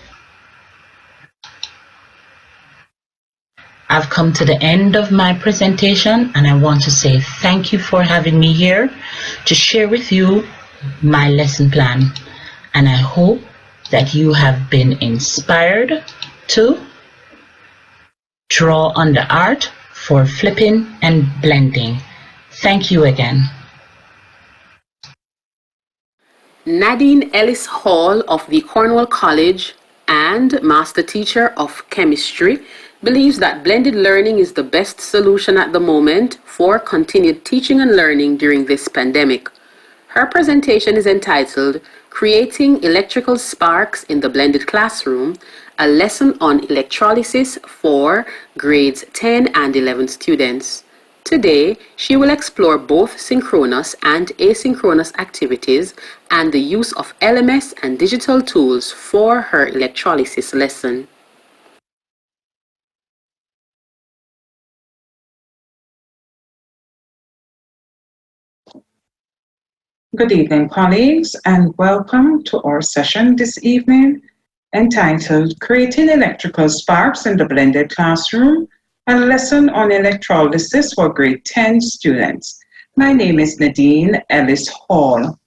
I've come to the end of my presentation, and I want to say thank you for having me here to share with you my lesson plan, and I hope that you have been inspired to draw on the art for flipping and blending. Thank you again. Nadine Ellis-Hall of the Cornwall College and Master Teacher of Chemistry believes that blended learning is the best solution at the moment for continued teaching and learning during this pandemic. Her presentation is entitled Creating Electrical Sparks in the Blended Classroom, a lesson on electrolysis for grades 10 and 11 students. Today, she will explore both synchronous and asynchronous activities and the use of LMS and digital tools for her electrolysis lesson. Good evening, colleagues, and welcome to our session this evening entitled Creating Electrical Sparks in the Blended Classroom, a lesson on electrolysis for grade 10 students. My name is Nadine Ellis-Hall.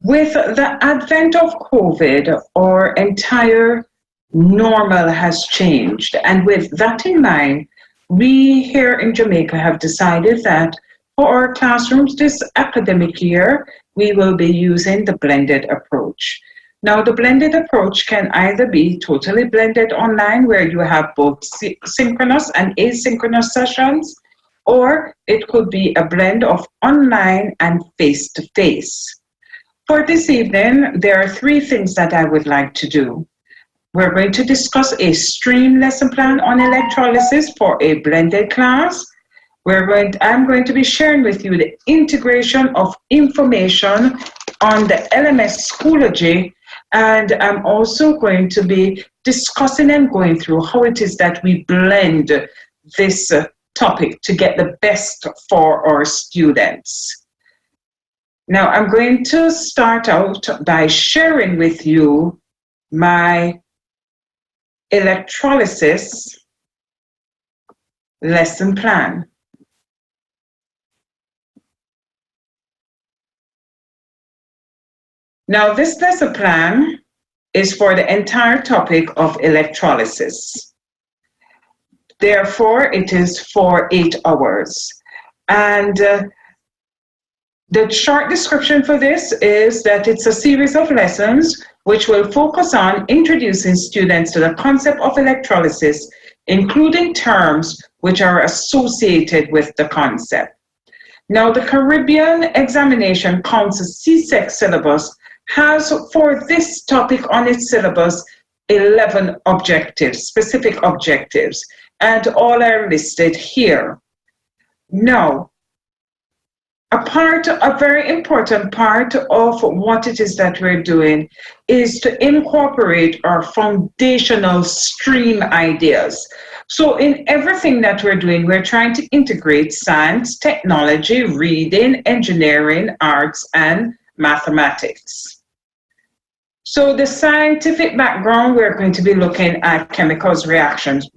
With the advent of COVID, our entire normal has changed, and with that in mind, we here in Jamaica have decided that for our classrooms this academic year, we will be using the blended approach. Now, the blended approach can either be totally blended online, where you have both synchronous and asynchronous sessions, or it could be a blend of online and face-to-face. For this evening, there are three things that I would like to do. We're going to discuss a stream lesson plan on electrolysis for a blended class. I'm going to be sharing with you the integration of information on the LMS Schoology, and I'm also going to be discussing and going through how it is that we blend this topic to get the best for our students. Now, I'm going to start out by sharing with you my electrolysis lesson plan. Now, this lesson plan is for the entire topic of electrolysis. Therefore, it is for 8 hours. And the short description for this is that it's a series of lessons which will focus on introducing students to the concept of electrolysis, including terms which are associated with the concept. Now, the Caribbean Examination Council CSEC syllabus has for this topic on its syllabus 11 objectives, specific objectives, and all are listed here. Now, a very important part of what it is that we're doing is to incorporate our foundational stream ideas. So in everything that we're doing, we're trying to integrate science, technology, reading, engineering, arts, and mathematics. So the scientific background, we're going to be looking at chemical reactions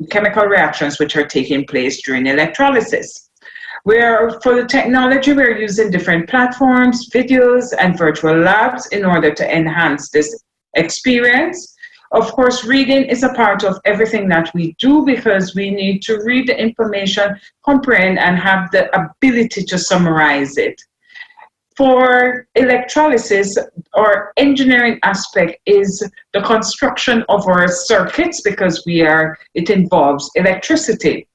which are taking place during electrolysis. For the technology, we're using different platforms, videos, and virtual labs in order to enhance this experience. Of course, reading is a part of everything that we do because we need to read the information, comprehend, and have the ability to summarize it. For electrolysis, our engineering aspect is the construction of our circuits because it involves electricity.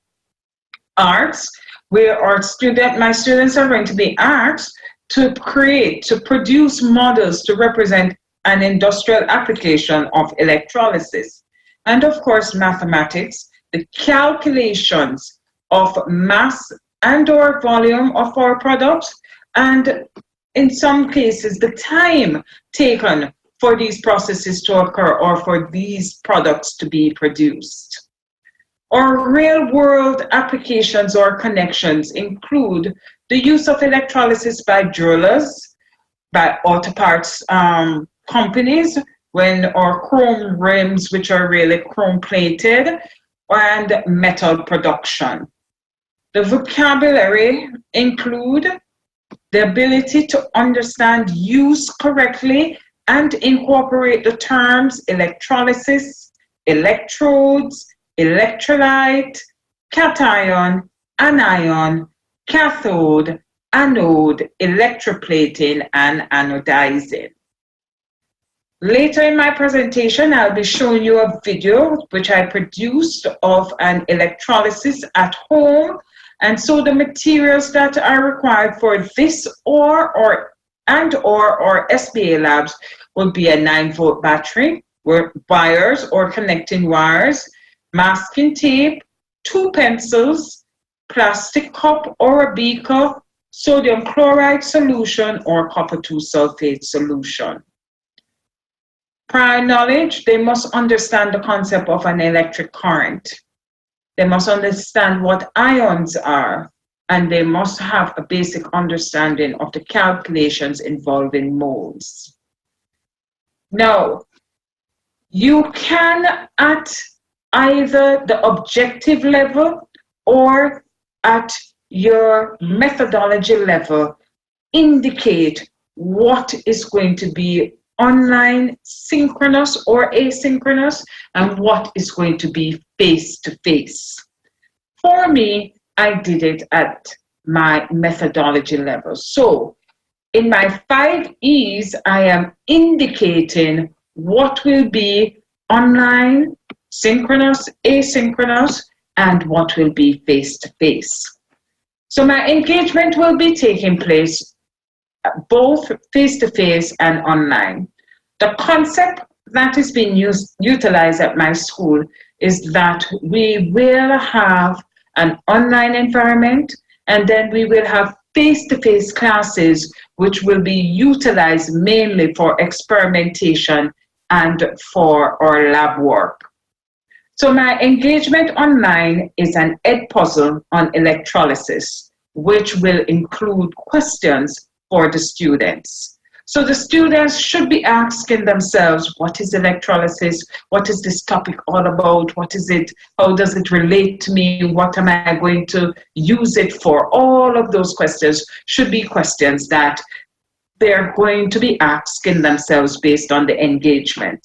Arts, where my students are going to be asked to produce models to represent an industrial application of electrolysis. And of course, mathematics, the calculations of mass and/or volume of our products, and in some cases, the time taken for these processes to occur or for these products to be produced. Our real-world applications or connections include the use of electrolysis by jewelers, by auto parts companies, or chrome rims, which are really chrome-plated, and metal production. The vocabulary include the ability to understand, use correctly, and incorporate the terms electrolysis, electrodes, electrolyte, cation, anion, cathode, anode, electroplating, and anodizing. Later in my presentation, I'll be showing you a video which I produced of an electrolysis at home. And so the materials that are required for this or SBA labs will be a 9-volt battery, wires or connecting wires, masking tape, 2 pencils, plastic cup or a beaker, sodium chloride solution or copper 2 sulfate solution. Prior knowledge, they must understand the concept of an electric current. They must understand what ions are, and they must have a basic understanding of the calculations involving moles. Now, you can at either the objective level or at your methodology level indicate what is going to be online, synchronous or asynchronous, and what is going to be face-to-face. For me, I did it at my methodology level. So in my 5 E's, I am indicating what will be online, synchronous, asynchronous, and what will be face-to-face. So my engagement will be taking place both face-to-face and online. The concept that is being utilized at my school is that we will have an online environment, and then we will have face-to-face classes which will be utilized mainly for experimentation and for our lab work. So my engagement online is an Edpuzzle on electrolysis, which will include questions for the students. So the students should be asking themselves, what is electrolysis? What is this topic all about? What is it? How does it relate to me? What am I going to use it for? All of those questions should be questions that they're going to be asking themselves based on the engagement.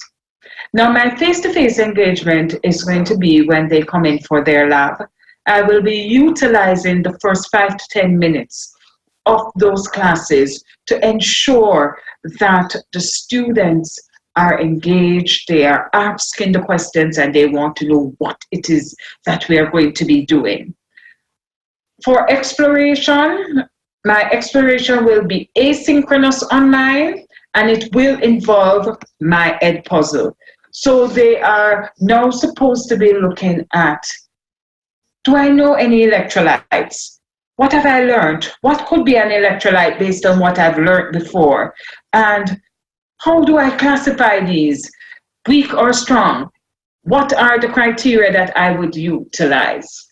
Now, my face-to-face engagement is going to be when they come in for their lab. I will be utilizing the first 5 to 10 minutes of those classes to ensure that the students are engaged, they are asking the questions, and they want to know what it is that we are going to be doing. For exploration, my exploration will be asynchronous online, and it will involve my Ed puzzle. So they are now supposed to be looking at, do I know any electrolytes? What have I learned? What could be an electrolyte based on what I've learned before? And how do I classify these, weak or strong? What are the criteria that I would utilize?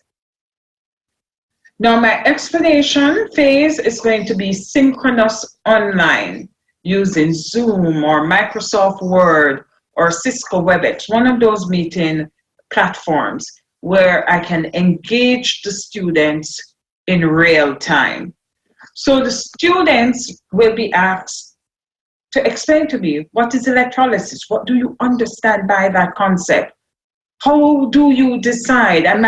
Now, my explanation phase is going to be synchronous online using Zoom or Microsoft Word or Cisco WebEx, one of those meeting platforms where I can engage the students in real time. So the students will be asked to explain to me, what is electrolysis? What do you understand by that concept? How do you decide? And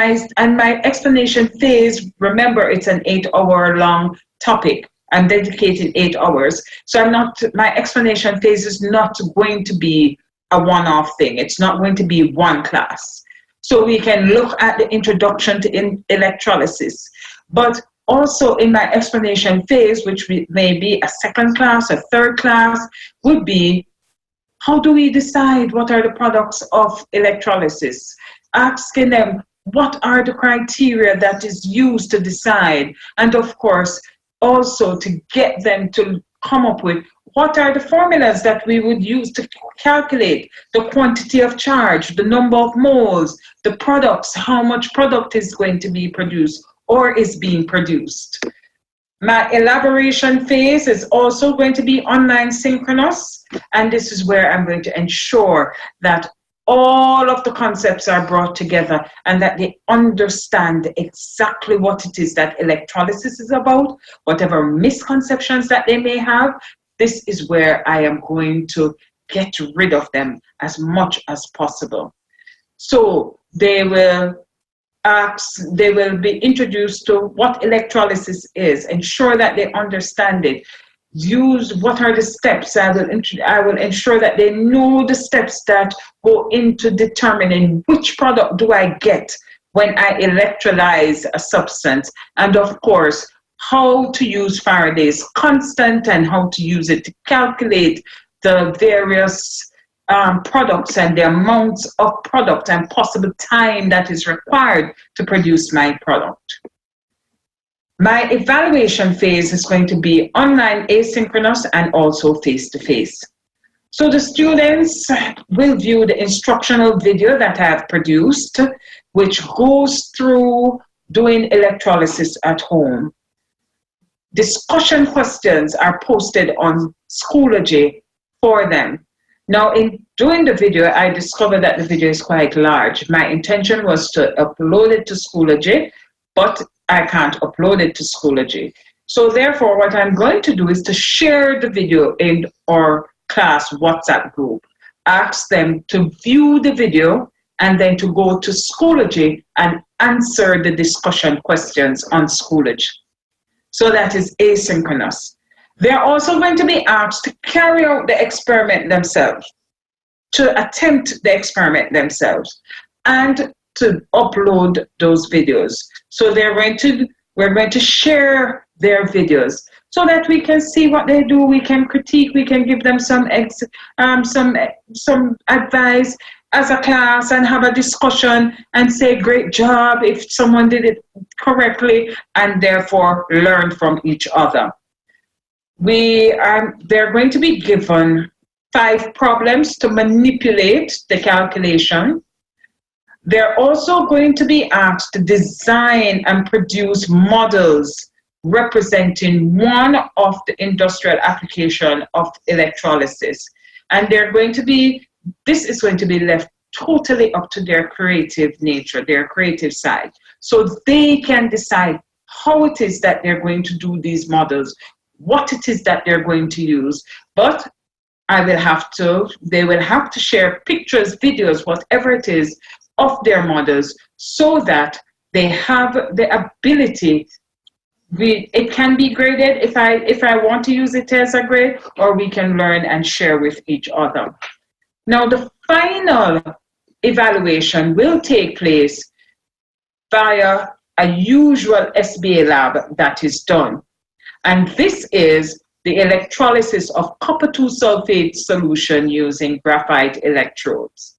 my explanation phase, remember, it's an 8-hour long topic. I'm dedicating 8 hours. So my explanation phase is not going to be a one-off thing. It's not going to be one class. So we can look at the introduction to electrolysis. But also in my explanation phase, which may be a second class, a third class, would be, how do we decide what are the products of electrolysis? Asking them, what are the criteria that is used to decide? And of course, also to get them to come up with what are the formulas that we would use to calculate the quantity of charge, the number of moles, the products, how much product is going to be produced or is being produced. My elaboration phase is also going to be online synchronous, and this is where I'm going to ensure that all of the concepts are brought together and that they understand exactly what it is that electrolysis is about, whatever misconceptions that they may have. This is where I am going to get rid of them as much as possible. So they will be introduced to what electrolysis is, ensure that they understand it, use what are the steps. I will ensure that they know the steps that go into determining which product do I get when I electrolyze a substance, and of course, how to use Faraday's constant and how to use it to calculate the various products and the amounts of product and possible time that is required to produce my product. My evaluation phase is going to be online asynchronous and also face-to-face. So the students will view the instructional video that I have produced, which goes through doing electrolysis at home. Discussion questions are posted on Schoology for them. Now, in doing the video, I discovered that the video is quite large. My intention was to upload it to Schoology, but I can't upload it to Schoology. So therefore, what I'm going to do is to share the video in our class WhatsApp group, ask them to view the video, and then to go to Schoology and answer the discussion questions on Schoology. So that is asynchronous. They're also going to be asked to carry out the experiment themselves, to attempt the experiment themselves, and to upload those videos. So we're going to share their videos so that we can see what they do, we can critique, we can give them some advice as a class and have a discussion and say great job if someone did it correctly, and therefore learn from each other. They're going to be given 5 problems to manipulate the calculation. They're also going to be asked to design and produce models representing one of the industrial application of electrolysis. And this is going to be left totally up to their creative nature, their creative side. So they can decide how it is that they're going to do these models, what it is that they're going to use, but they will have to share pictures, videos, whatever it is, of their models so that they have the ability. It can be graded if I want to use it as a grade, or we can learn and share with each other. Now, the final evaluation will take place via a usual SBA lab that is done. And this is the electrolysis of copper 2 sulfate solution using graphite electrodes.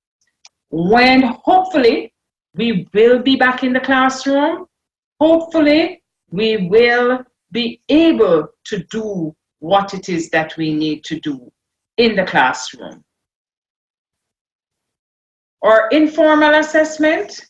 When hopefully we will be back in the classroom, hopefully we will be able to do what it is that we need to do in the classroom. Or informal assessment,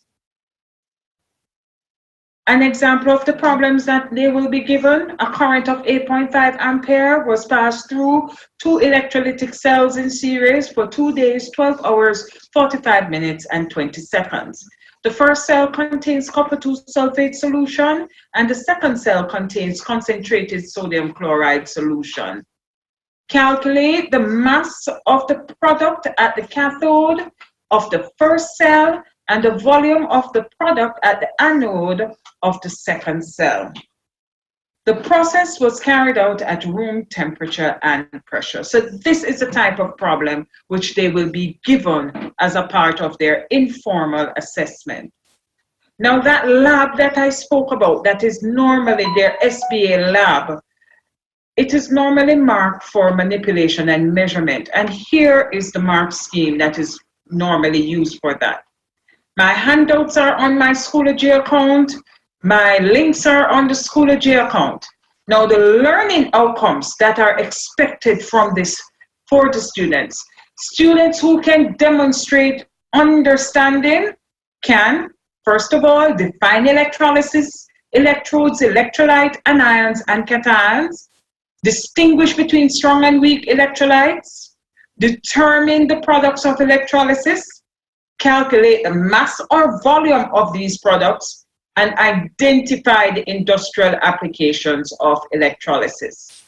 an example of the problems that they will be given: a current of 8.5 ampere was passed through 2 electrolytic cells in series for 2 days, 12 hours, 45 minutes, and 20 seconds. The first cell contains copper 2 sulfate solution, and the second cell contains concentrated sodium chloride solution. Calculate the mass of the product at the cathode of the first cell and the volume of the product at the anode of the second cell. The process was carried out at room temperature and pressure. So this is the type of problem which they will be given as a part of their informal assessment. Now, that lab that I spoke about, that is normally their SBA lab, it is normally marked for manipulation and measurement. And here is the mark scheme that is normally used for that. My handouts are on my Schoology account. My links are on the Schoology account. Now, the learning outcomes that are expected from this for the students who can demonstrate understanding can, first of all, define electrolysis, electrodes, electrolyte, anions, and cations, distinguish between strong and weak electrolytes, determine the products of electrolysis, calculate the mass or volume of these products, and identify the industrial applications of electrolysis.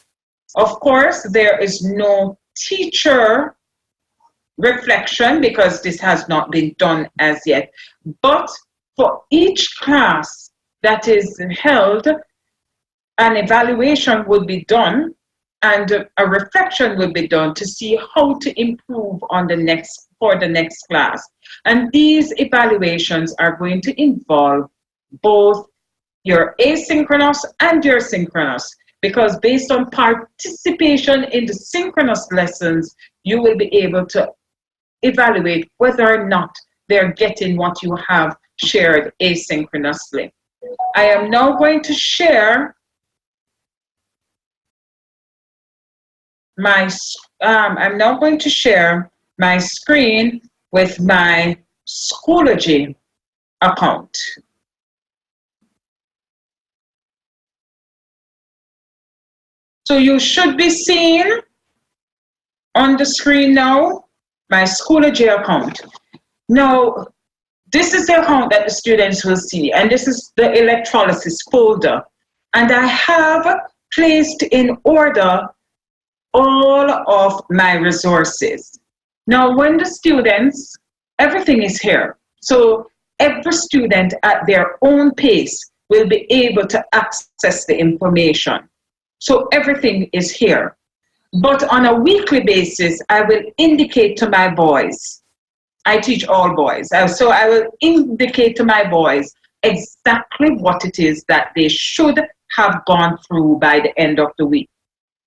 Of course, there is no teacher reflection because this has not been done as yet. But for each class that is held, an evaluation will be done and a reflection will be done to see how to improve on for the next class. And these evaluations are going to involve both your asynchronous and your synchronous, because based on participation in the synchronous lessons, you will be able to evaluate whether or not they're getting what you have shared asynchronously. I am now going to share my screen with my Schoology account. So you should be seeing on the screen now my Schoology account. Now, this is the account that the students will see, and this is the electrolysis folder. And I have placed in order all of my resources. Now, when the students, everything is here. So every student at their own pace will be able to access the information. So everything is here. But on a weekly basis, I will indicate to my boys. I teach all boys. So I will indicate to my boys exactly what it is that they should have gone through by the end of the week.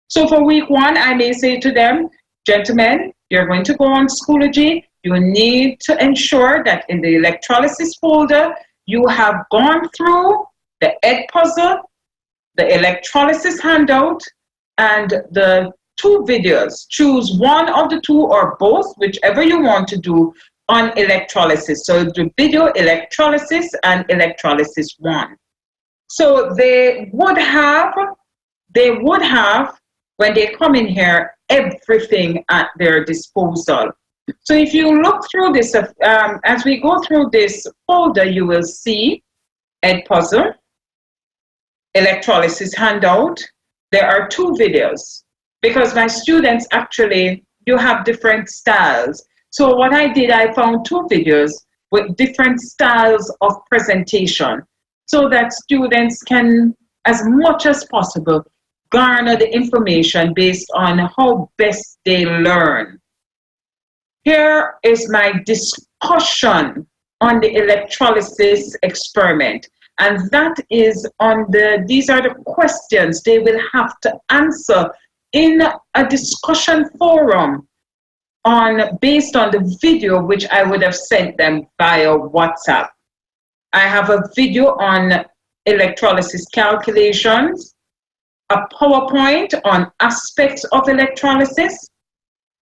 So for week 1, I may say to them, gentlemen, you're going to go on Schoology. You need to ensure that in the electrolysis folder, you have gone through the egg puzzle, the electrolysis handout, and the 2 videos. Choose one of the 2 or both, whichever you want to do on electrolysis. So the video electrolysis and electrolysis 1. So they would have, when they come in here, everything at their disposal. So if you look through this, as we go through this folder, you will see egg puzzle, electrolysis handout, there are 2 videos because my students actually, you have different styles. So what I did, I found 2 videos with different styles of presentation so that students can, as much as possible, garner the information based on how best they learn. Here is my discussion on the electrolysis experiment. And that is these are the questions they will have to answer in a discussion forum based on the video which I would have sent them via WhatsApp. I have a video on electrolysis calculations, a PowerPoint on aspects of electrolysis,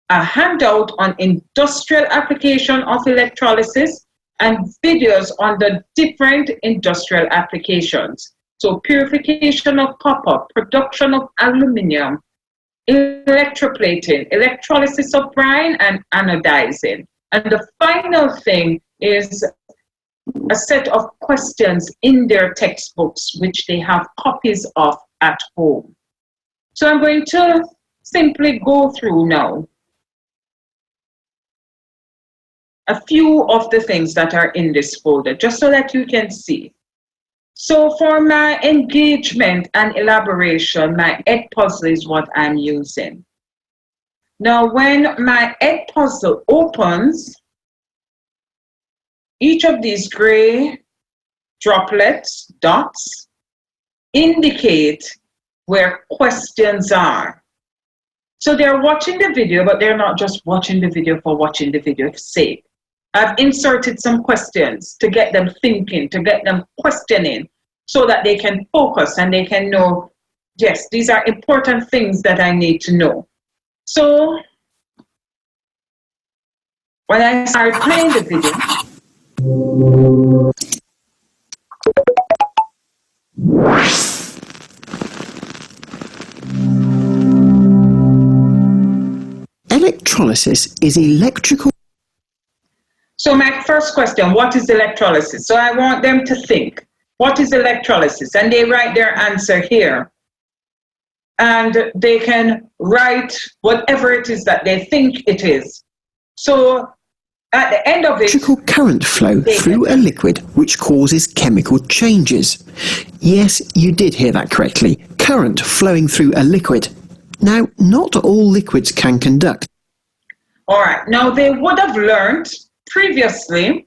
a handout on industrial application of electrolysis, and videos on the different industrial applications. So purification of copper, production of aluminum, electroplating, electrolysis of brine, and anodizing. And the final thing is a set of questions in their textbooks, which they have copies of at home. So I'm going to simply go through now a few of the things that are in this folder, just so that you can see. So for my engagement and elaboration, my egg puzzle is what I'm using. Now, when my egg puzzle opens, each of these gray droplets, dots, indicate where questions are. So they're watching the video, but they're not just watching the video for watching the video's sake. I've inserted some questions to get them thinking, to get them questioning, so that they can focus and they can know, yes, these are important things that I need to know. So when I start playing the video, electrolysis is electrical. So my first question, what is electrolysis? So I want them to think, what is electrolysis? And they write their answer here. And they can write whatever it is that they think it is. So at the end of it, electrical current flow through a liquid which causes chemical changes. Yes, you did hear that correctly. Current flowing through a liquid. Now, not all liquids can conduct. All right, now they would have learned previously,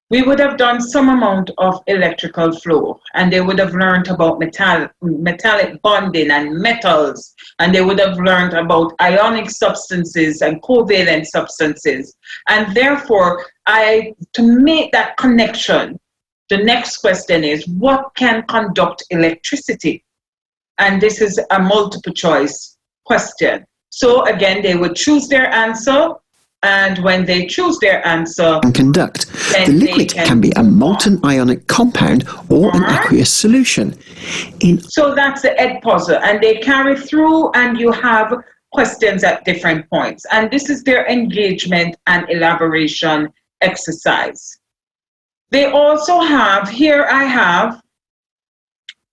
we would have done some amount of electrical flow, and they would have learned about metallic bonding and metals, and they would have learned about ionic substances and covalent substances. And therefore, to make that connection, the next question is, what can conduct electricity? And this is a multiple choice question. So again, they would choose their answer. And when they choose their answer, and conduct. The liquid can be a molten ionic compound or an aqueous solution. So that's the egg puzzle, and they carry through, and you have questions at different points. And this is their engagement and elaboration exercise. They also have, here I have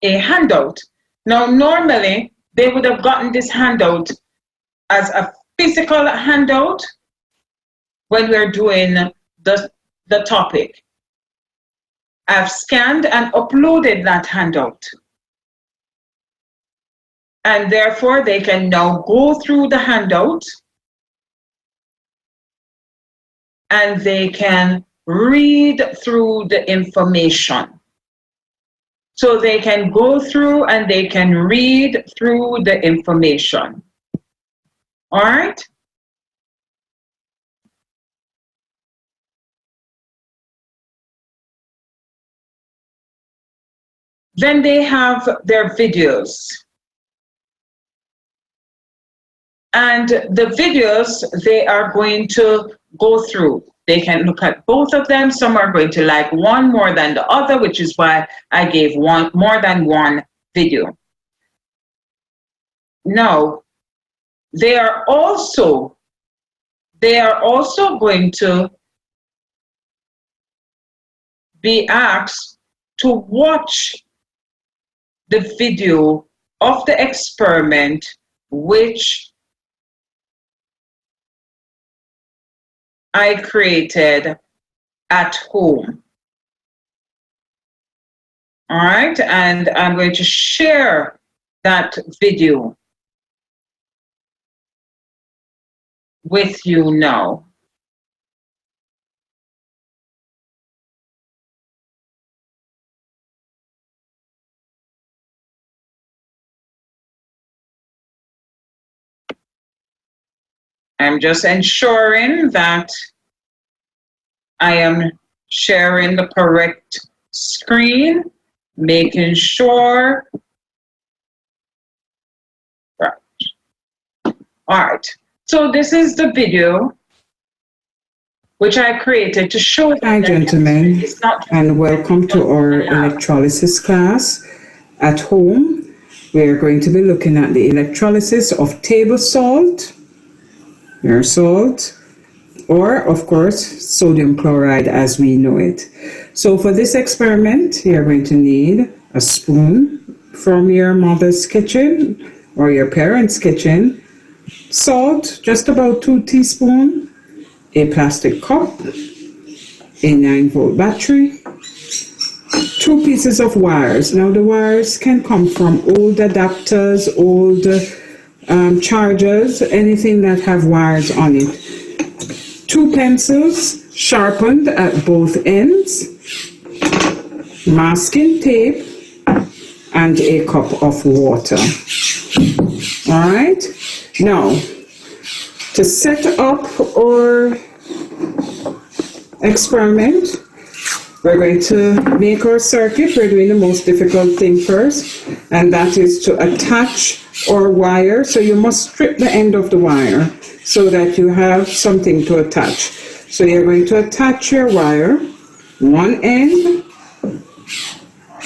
a handout. Now, normally, they would have gotten this handout as a physical handout when we're doing the topic. I've scanned and uploaded that handout. And therefore, they can now go through the handout and they can read through the information. So they can go through and they can read through the information. All right? Then they have their videos. And the videos, they are going to go through. They can look at both of them. Some are going to like one more than the other, which is why I gave one more than one video. Now, they are also going to be asked to watch the video of the experiment which I created at home. All right, and I'm going to share that video with you now. I'm just ensuring that I am sharing the correct screen, making sure. Right. All right. So this is the video which I created to show. Hi, gentlemen, and welcome to our electrolysis class at home. We are going to be looking at the electrolysis of table salt, your salt, or of course sodium chloride as we know it. So for this experiment, you're going to need a spoon from your mother's kitchen or your parents' kitchen, salt, just about 2 teaspoons, a plastic cup, a 9-volt battery, 2 pieces of wires. Now the wires can come from old adapters, old chargers, anything that have wires on it. 2 pencils sharpened at both ends, masking tape, and a cup of water. All right. Now, to set up our experiment, we're going to make our circuit. We're doing the most difficult thing first, and that is to attach our wire. So you must strip the end of the wire so that you have something to attach. So you're going to attach your wire, one end,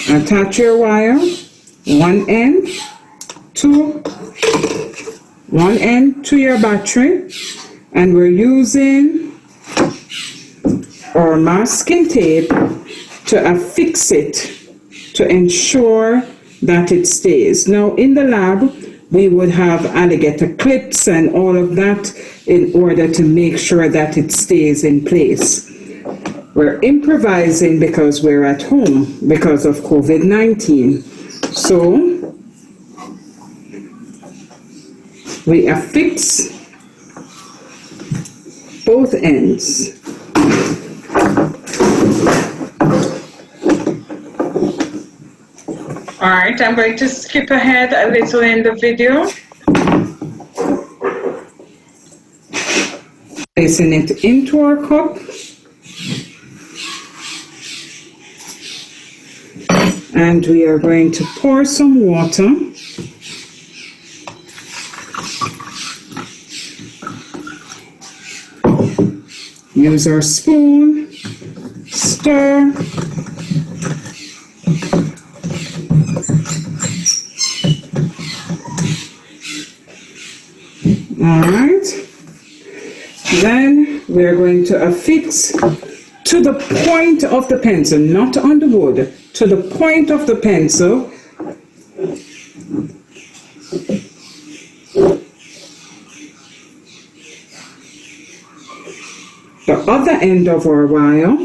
attach your wire, one end to your battery, and we're using our masking tape to affix it to ensure that it stays. Now in the lab, we would have alligator clips and all of that in order to make sure that it stays in place. We're improvising because we're at home because of COVID-19. So we affix both ends. All right, I'm going to skip ahead a little in the video. Placing it into our cup. And we are going to pour some water. Use our spoon, stir. All right. Then we're going to affix to the point of the pencil, not on the wood, to the point of the pencil. The other end of our wire,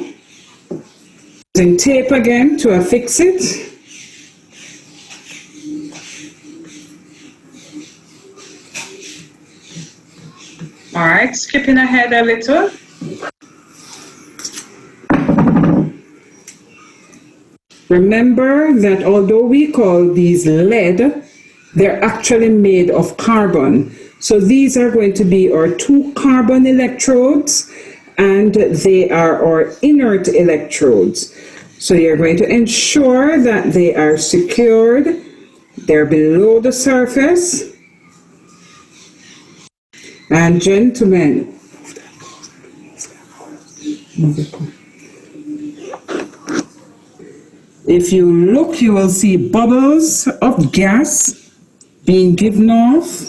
using tape again to affix it. All right, skipping ahead a little. Remember that although we call these lead, they're actually made of carbon. So these are going to be our 2 carbon electrodes, and they are our inert electrodes. So you're going to ensure that they are secured. They're below the surface. And gentlemen, if you look, you will see bubbles of gas being given off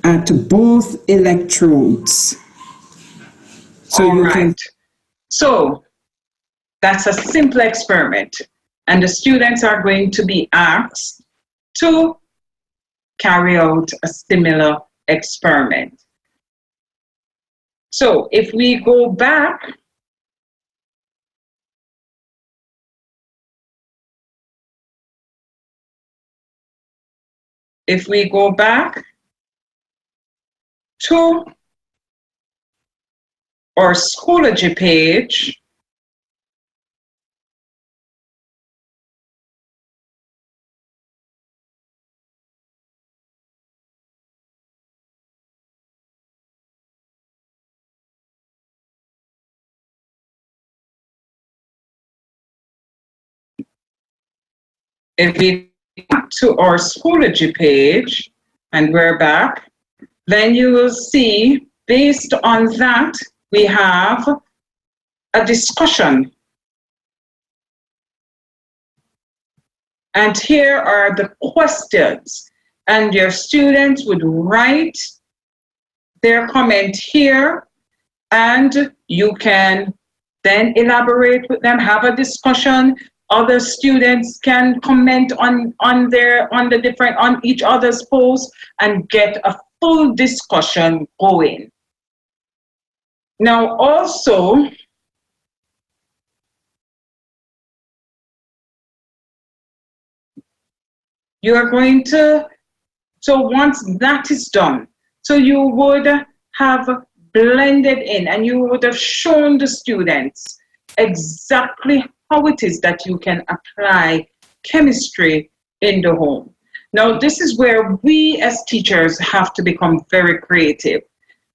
at both electrodes. So All right. So that's a simple experiment, and the students are going to be asked to carry out a similar experiment. So if we go back to our Schoology page, if we go to our Schoology page, and we're back, then you will see, based on that, we have a discussion. And here are the questions. And your students would write their comment here, and you can then elaborate with them, have a discussion. Other students can comment on each other's posts and get a full discussion going. Now also, you are going to, so once that is done, so you would have blended in and you would have shown the students exactly how it is that you can apply chemistry in the home. Now, this is where we as teachers have to become very creative,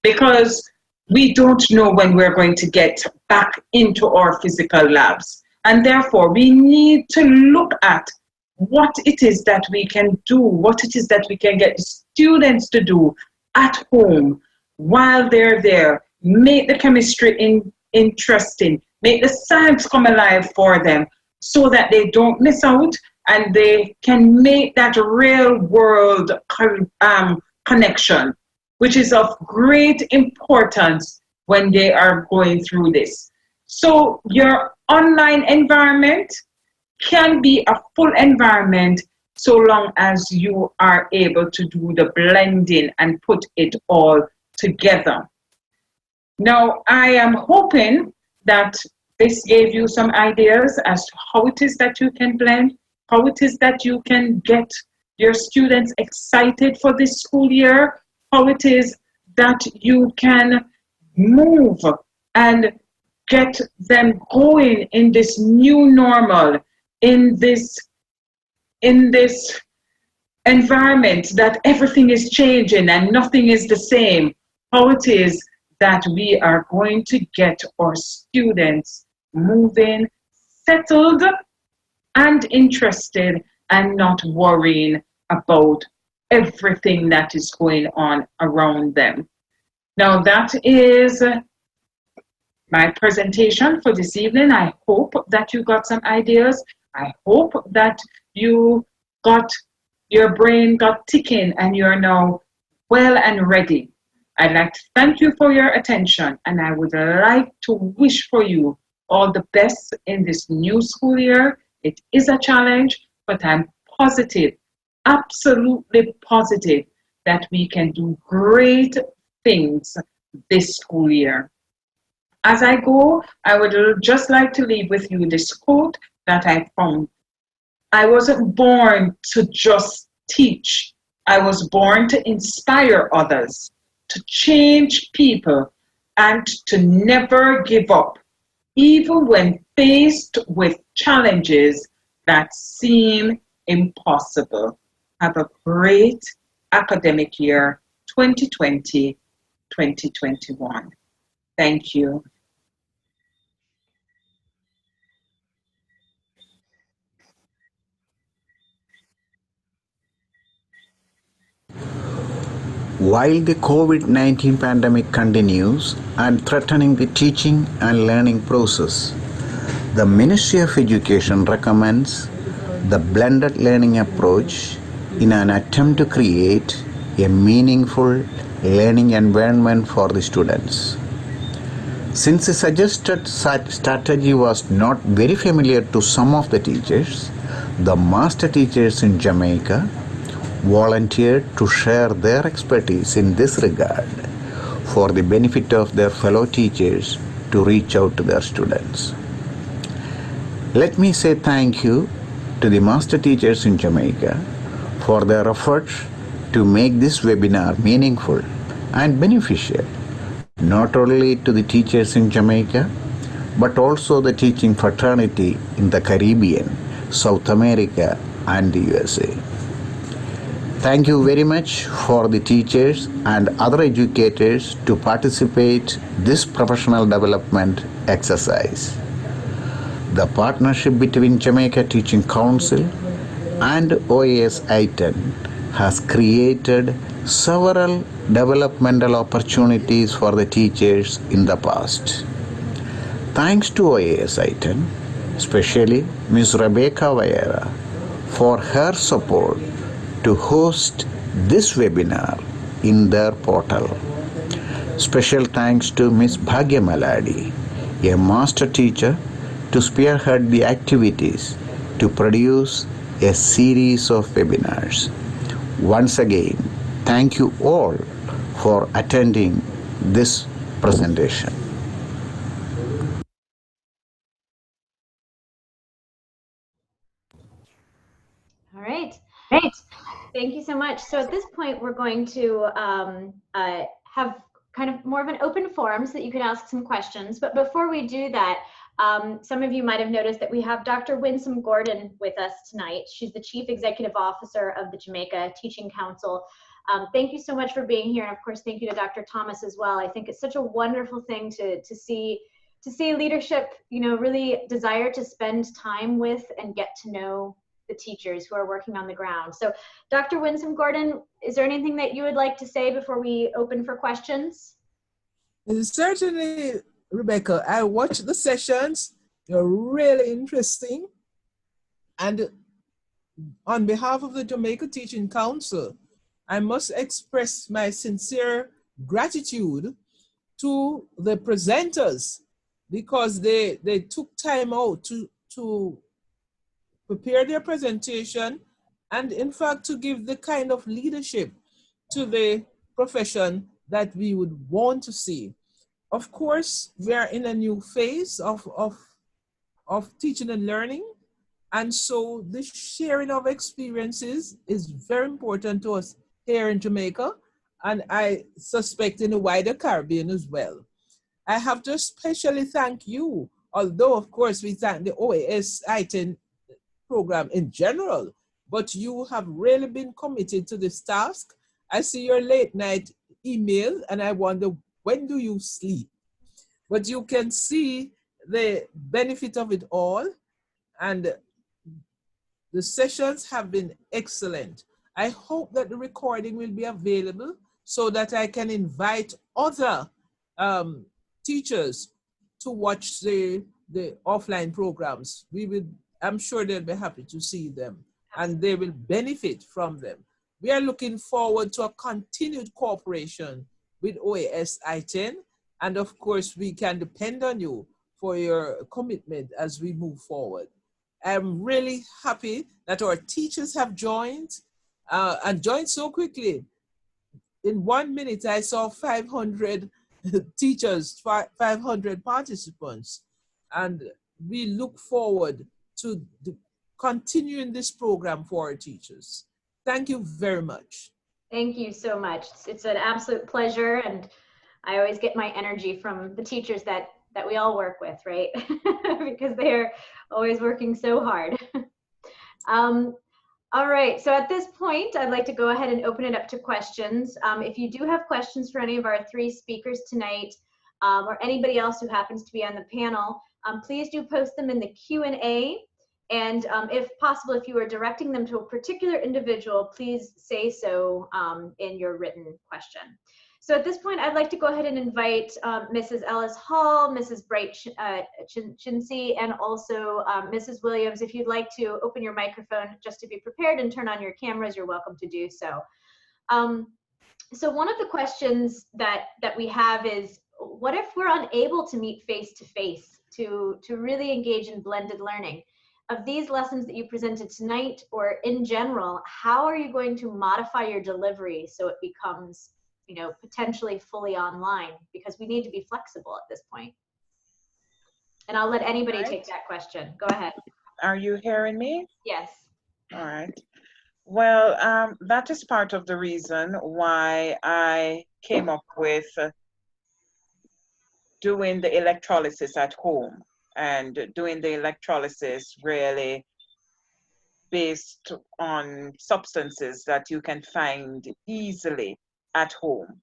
because we don't know when we're going to get back into our physical labs. And therefore, we need to look at what it is that we can do, what it is that we can get students to do at home while they're there. Make the chemistry interesting, make the science come alive for them so that they don't miss out and they can make that real world connection, which is of great importance when they are going through this. So your online environment can be a full environment so long as you are able to do the blending and put it all together. Now, I am hoping that this gave you some ideas as to how it is that you can blend, how it is that you can get your students excited for this school year, how it is that you can move and get them going in this new normal, in this environment that everything is changing and nothing is the same, how it is that we are going to get our students moving, settled and interested and not worrying about everything that is going on around them. Now that is my presentation for this evening. I hope that you got some ideas. I hope that you got, your brain got ticking and you're now well and ready. I'd like to thank you for your attention, and I would like to wish for you all the best in this new school year. It is a challenge, but I'm positive, absolutely positive, that we can do great things this school year. As I go, I would just like to leave with you this quote that I found. I wasn't born to just teach. I was born to inspire others, to change people, and to never give up, even when faced with challenges that seem impossible. Have a great academic year 2020-2021. Thank you. While the COVID-19 pandemic continues and threatening the teaching and learning process, the Ministry of Education recommends the blended learning approach in an attempt to create a meaningful learning environment for the students. Since the suggested strategy was not very familiar to some of the teachers, the master teachers in Jamaica volunteered to share their expertise in this regard for the benefit of their fellow teachers to reach out to their students. Let me say thank you to the master teachers in Jamaica for their efforts to make this webinar meaningful and beneficial, not only to the teachers in Jamaica, but also the teaching fraternity in the Caribbean, South America, and the USA. Thank you very much for the teachers and other educators to participate in this professional development exercise. The partnership between Jamaica Teaching Council and OAS I-10 has created several developmental opportunities for the teachers in the past. Thanks to OAS I-10, especially Ms. Rebecca Vieira, for her support to host this webinar in their portal. Special thanks to Ms. Bhagya Malladi, a master teacher, to spearhead the activities to produce a series of webinars. Once again, thank you all for attending this presentation. All right. Thank you so much. So at this point, we're going to have kind of more of an open forum so that you can ask some questions. But before we do that, some of you might have noticed that we have Dr. Winsome Gordon with us tonight. She's the Chief Executive Officer of the Jamaica Teaching Council. Thank you so much for being here. And of course, thank you to Dr. Thomas as well. I think it's such a wonderful thing to see leadership, you know, really desire to spend time with and get to know the teachers who are working on the ground. So Dr. Winsome Gordon, is there anything that you would like to say before we open for questions? Certainly, Rebecca, I watched the sessions. They're really interesting. And on behalf of the Jamaica Teaching Council, I must express my sincere gratitude to the presenters because they took time out to prepare their presentation and in fact to give the kind of leadership to the profession that we would want to see. Of course, we are in a new phase of teaching and learning, and so the sharing of experiences is very important to us here in Jamaica, and I suspect in the wider Caribbean as well. I have to especially thank you, although of course we thank the OAS I-10 program in general, but you have really been committed to this task. I see your late night email and I wonder, when do you sleep? But you can see the benefit of it all, and the sessions have been excellent. I hope that the recording will be available so that I can invite other teachers to watch the offline programs. I'm sure they'll be happy to see them and they will benefit from them. We are looking forward to a continued cooperation with OAS I-10, and of course we can depend on you for your commitment as we move forward. I'm really happy that our teachers have joined and joined so quickly. In 1 minute, I saw 500 teachers, 500 participants, and we look forward to continuing this program for our teachers. Thank you very much. Thank you so much. It's an absolute pleasure, and I always get my energy from the teachers that we all work with, right? Because they're always working so hard. All right, so at this point, I'd like to go ahead and open it up to questions. If you do have questions for any of our three speakers tonight, or anybody else who happens to be on the panel, please do post them in the Q&A. And if possible, if you are directing them to a particular individual, please say so in your written question. So at this point, I'd like to go ahead and invite Mrs. Ellis-Hall, Mrs. Bright Chinsey, and also Mrs. Williams. If you'd like to open your microphone just to be prepared and turn on your cameras, you're welcome to do so. So one of the questions that we have is, what if we're unable to meet face-to-face to really engage in blended learning? of these lessons that you presented tonight, or in general, how are you going to modify your delivery so it becomes, you know, potentially fully online? Because we need to be flexible at this point. And I'll let anybody take that question. Go ahead. Are you hearing me? Yes. All right. Well, that is part of the reason why I came up with doing the electrolysis at home, and doing the electrolysis really based on substances that you can find easily at home.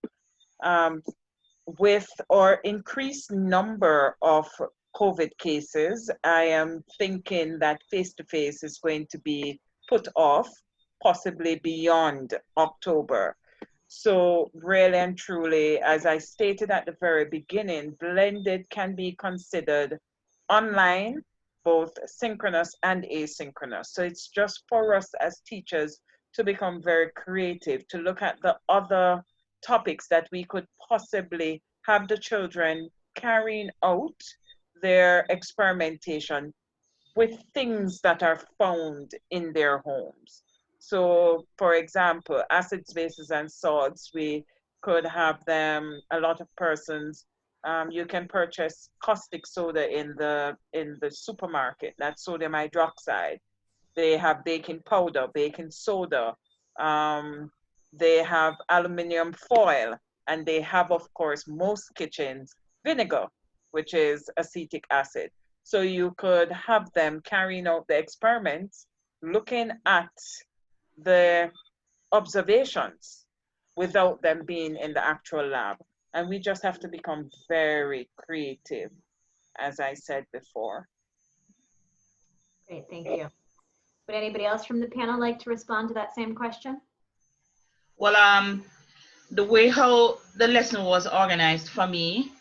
With our increased number of COVID cases, I am thinking that face-to-face is going to be put off, possibly beyond October. So really and truly, as I stated at the very beginning, blended can be considered online, both synchronous and asynchronous. So it's just for us as teachers to become very creative, to look at the other topics that we could possibly have the children carrying out their experimentation with things that are found in their homes. So, for example, acids, bases, and salts, we could have them, a lot of persons, you can purchase caustic soda in the supermarket, that's sodium hydroxide. They have baking powder, baking soda, they have aluminum foil, and they have, of course, most kitchens, vinegar, which is acetic acid. So you could have them carrying out the experiments, looking at the observations without them being in the actual lab. And we just have to become very creative, as I said before. Great, thank you. Would anybody else from the panel like to respond to that same question? Well, the way how the lesson was organized for me,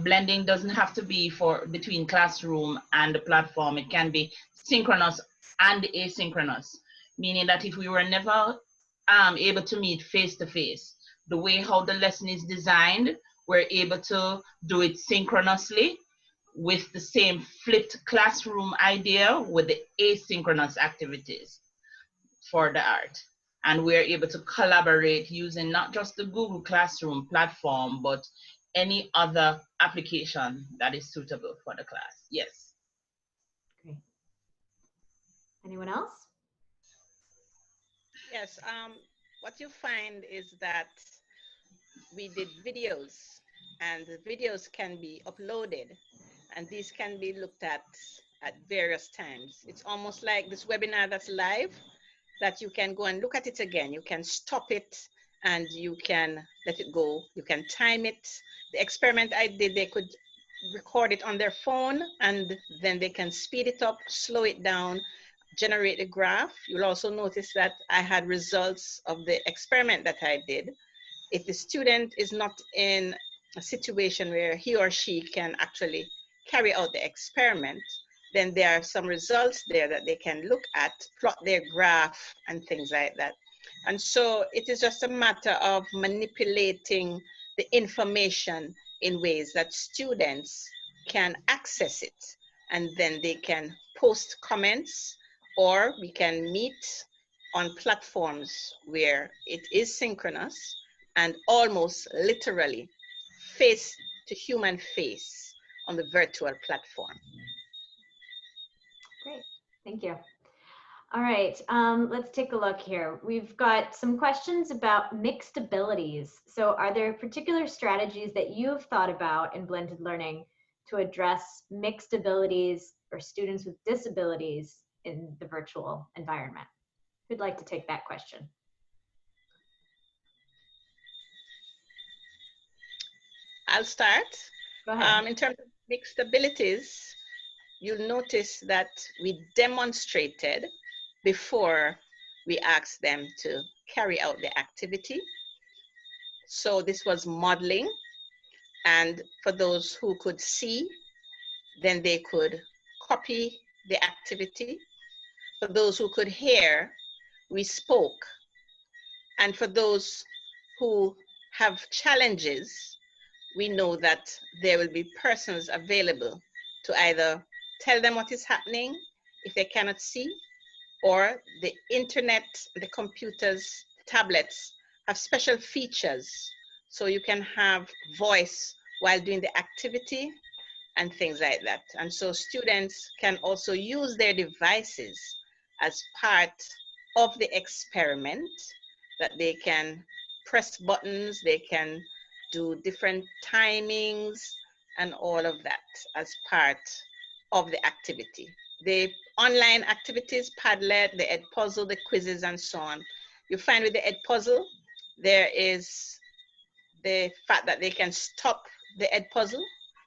blending doesn't have to be for between classroom and the platform. It can be synchronous and asynchronous, meaning that if we were never able to meet face to face, the way how the lesson is designed, we're able to do it synchronously with the same flipped classroom idea with the asynchronous activities for the art. And we're able to collaborate using not just the Google Classroom platform, but any other application that is suitable for the class. Yes. Great. Anyone else? Yes, what you find is that we did videos, and the videos can be uploaded, and these can be looked at various times. It's almost like this webinar that's live, that you can go and look at it again. You can stop it and you can let it go. You can time it. The experiment I did, they could record it on their phone, and then they can speed it up, slow it down, generate a graph. You'll also notice that I had results of the experiment that I did. If the student is not in a situation where he or she can actually carry out the experiment, then there are some results there that they can look at, plot their graph and things like that. And so it is just a matter of manipulating the information in ways that students can access it, and then they can post comments, or we can meet on platforms where it is synchronous and almost literally face to human face on the virtual platform. Great, thank you. All right, let's take a look here. We've got some questions about mixed abilities. So are there particular strategies that you've thought about in blended learning to address mixed abilities or students with disabilities in the virtual environment? Who'd like to take that question? I'll start. Go ahead. In terms of mixed abilities, you'll notice that we demonstrated before we asked them to carry out the activity. So this was modeling, and for those who could see, then they could copy the activity. For those who could hear, we spoke. And for those who have challenges, we know that there will be persons available to either tell them what is happening, if they cannot see, or the internet, the computers, tablets have special features. So you can have voice while doing the activity and things like that. And so students can also use their devices as part of the experiment, that they can press buttons, they can do different timings and all of that as part of the activity. The online activities, Padlet, the Edpuzzle, the quizzes, and so on. You find with the Edpuzzle, there is the fact that they can stop the Edpuzzle,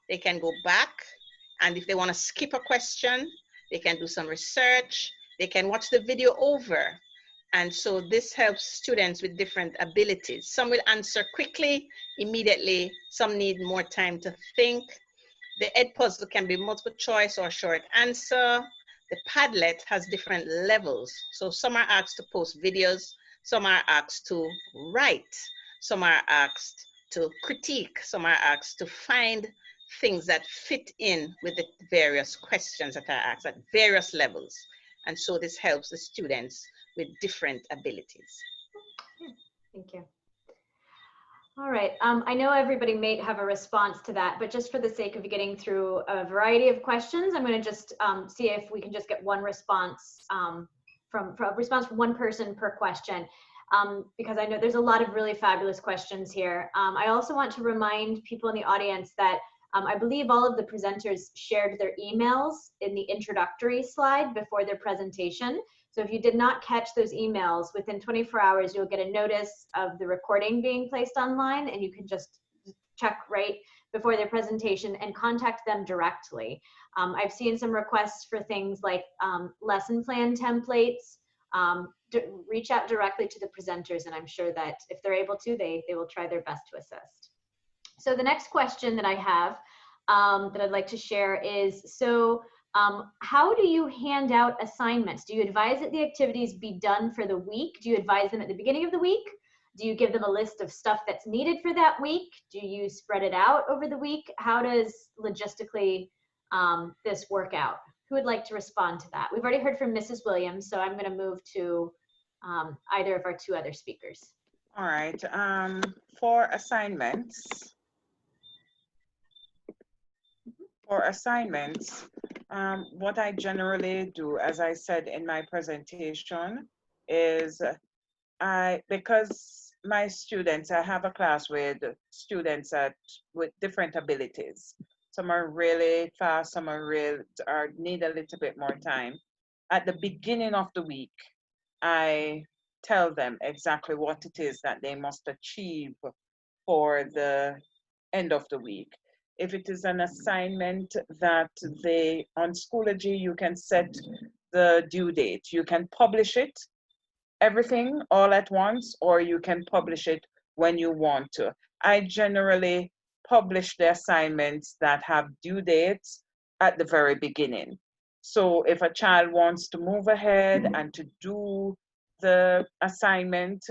they can go back, and if they want to skip a question, they can do some research, they can watch the video over. And so this helps students with different abilities. Some will answer quickly, immediately, some need more time to think. The Edpuzzle can be multiple choice or short answer. The Padlet has different levels. So some are asked to post videos, some are asked to write, some are asked to critique, some are asked to find things that fit in with the various questions that are asked at various levels. And so this helps the students with different abilities. Thank you. All right, I know everybody may have a response to that, but just for the sake of getting through a variety of questions, I'm going to just see if we can just get one response from one person per question, because I know there's a lot of really fabulous questions here. I also want to remind people in the audience that I believe all of the presenters shared their emails in the introductory slide before their presentation. So if you did not catch those emails, within 24 hours, you'll get a notice of the recording being placed online, and you can just check right before their presentation and contact them directly. I've seen some requests for things like lesson plan templates. Reach out directly to the presenters, and I'm sure that if they're able to, they will try their best to assist. So the next question that I have that I'd like to share is, how do you hand out assignments? Do you advise that the activities be done for the week? Do you advise them at the beginning of the week? Do you give them a list of stuff that's needed for that week? Do you spread it out over the week? How does logistically this work out? Who would like to respond to that? We've already heard from Mrs. Williams, so I'm going to move to either of our two other speakers. All right. For assignments, what I generally do, as I said in my presentation, is because my students, I have a class with students with different abilities. Some are really fast, some need a little bit more time. At the beginning of the week, I tell them exactly what it is that they must achieve for the end of the week. If it is an assignment that on Schoology, you can set the due date. You can publish it, everything all at once, or you can publish it when you want to. I generally publish the assignments that have due dates at the very beginning. So if a child wants to move ahead and to do the assignment,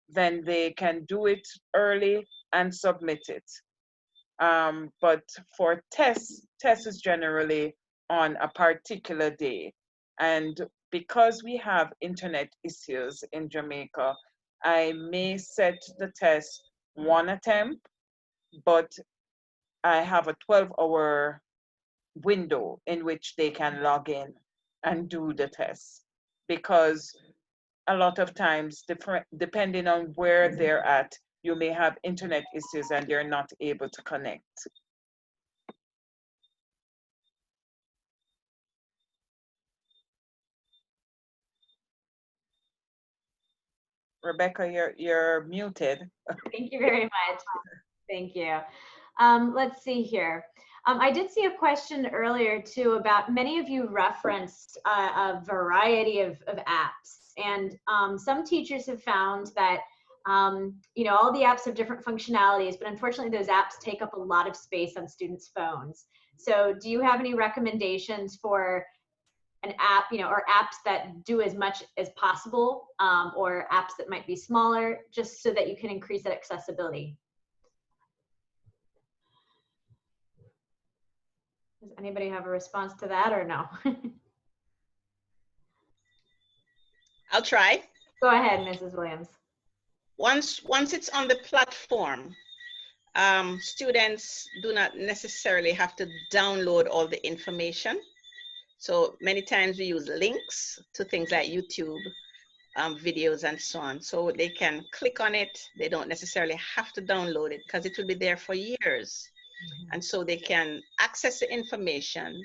then they can do it early and submit it. But for tests is generally on a particular day. And because we have internet issues in Jamaica, I may set the test one attempt, but I have a 12-hour window in which they can log in and do the test. Because a lot of times, depending on where they're at, you may have internet issues and they're not able to connect. Rebecca, you're muted. Thank you very much. Thank you. Let's see here. I did see a question earlier too about, many of you referenced a variety of apps, and some teachers have found that you know, all the apps have different functionalities, but unfortunately those apps take up a lot of space on students' phones. So do you have any recommendations for an app, you know, or apps that do as much as possible, or apps that might be smaller, just so that you can increase that accessibility? Does anybody have a response to that or no? I'll try. Go ahead, Mrs. Williams. Once it's on the platform, students do not necessarily have to download all the information. So many times we use links to things like YouTube videos and so on. So they can click on it. They don't necessarily have to download it because it will be there for years. And so they can access the information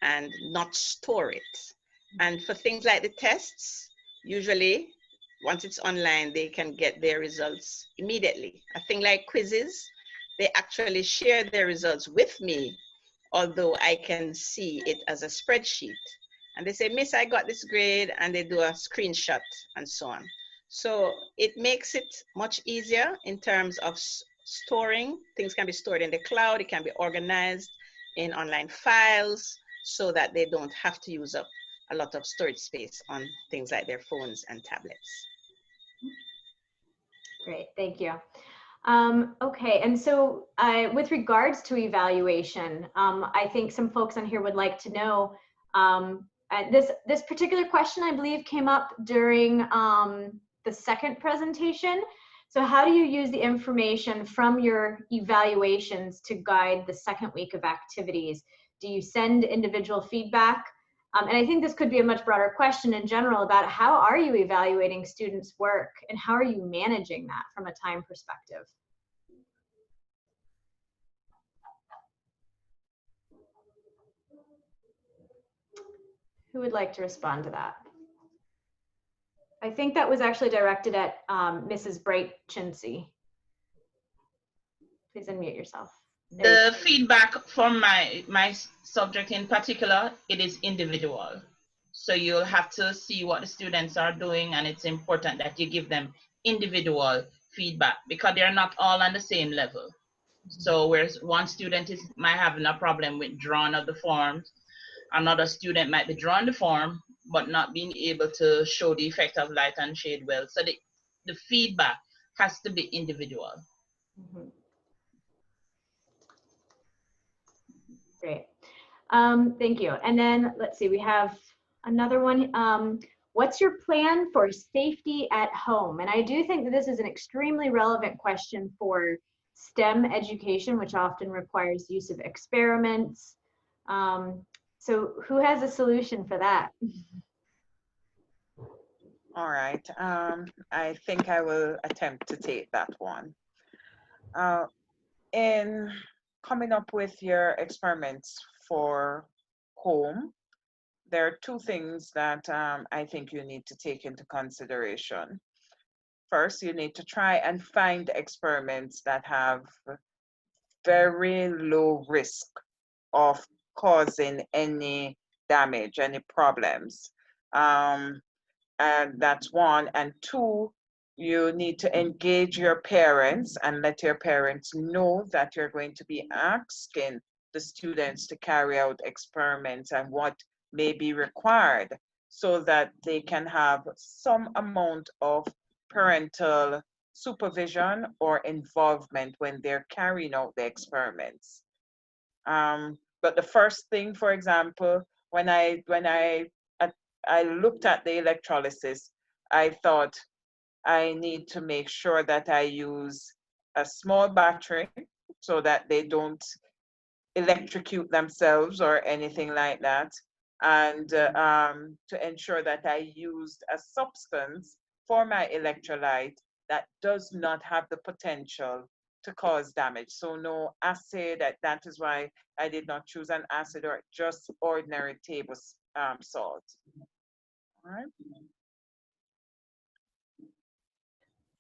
and not store it. And for things like the tests, usually once it's online, they can get their results immediately. A thing like quizzes, they actually share their results with me, although I can see it as a spreadsheet. And they say, Miss, I got this grade, and they do a screenshot and so on. So it makes it much easier in terms of storing. Things can be stored in the cloud, it can be organized in online files so that they don't have to use up a lot of storage space on things like their phones and tablets. Great, thank you. Okay, and so with regards to evaluation, I think some folks on here would like to know, this particular question, I believe, came up during the second presentation. So how do you use the information from your evaluations to guide the second week of activities? Do you send individual feedback? And I think this could be a much broader question in general about how are you evaluating students' work and how are you managing that from a time perspective? Who would like to respond to that? I think that was actually directed at Mrs. Bright-Chinsey. Please unmute yourself. The feedback from my subject in particular, it is individual. So you'll have to see what the students are doing, and it's important that you give them individual feedback because they're not all on the same level. So whereas one student might having a problem with drawing of the forms, another student might be drawing the form but not being able to show the effect of light and shade well. So the feedback has to be individual. Mm-hmm. Great. Thank you. And then let's see, we have another one. What's your plan for safety at home? And I do think that this is an extremely relevant question for STEM education, which often requires use of experiments. So who has a solution for that? All right. I think I will attempt to take that one. In coming up with your experiments for home, there are two things that I think you need to take into consideration. First, you need to try and find experiments that have very low risk of causing any damage, any problems. And that's one. And two, you need to engage your parents and let your parents know that you're going to be asking the students to carry out experiments and what may be required so that they can have some amount of parental supervision or involvement when they're carrying out the experiments. But the first thing, for example, when I looked at the electrolysis, I thought I need to make sure that I use a small battery so that they don't electrocute themselves or anything like that, and to ensure that I used a substance for my electrolyte that does not have the potential to cause damage. So no acid, that is why I did not choose an acid or just ordinary table salt. All right.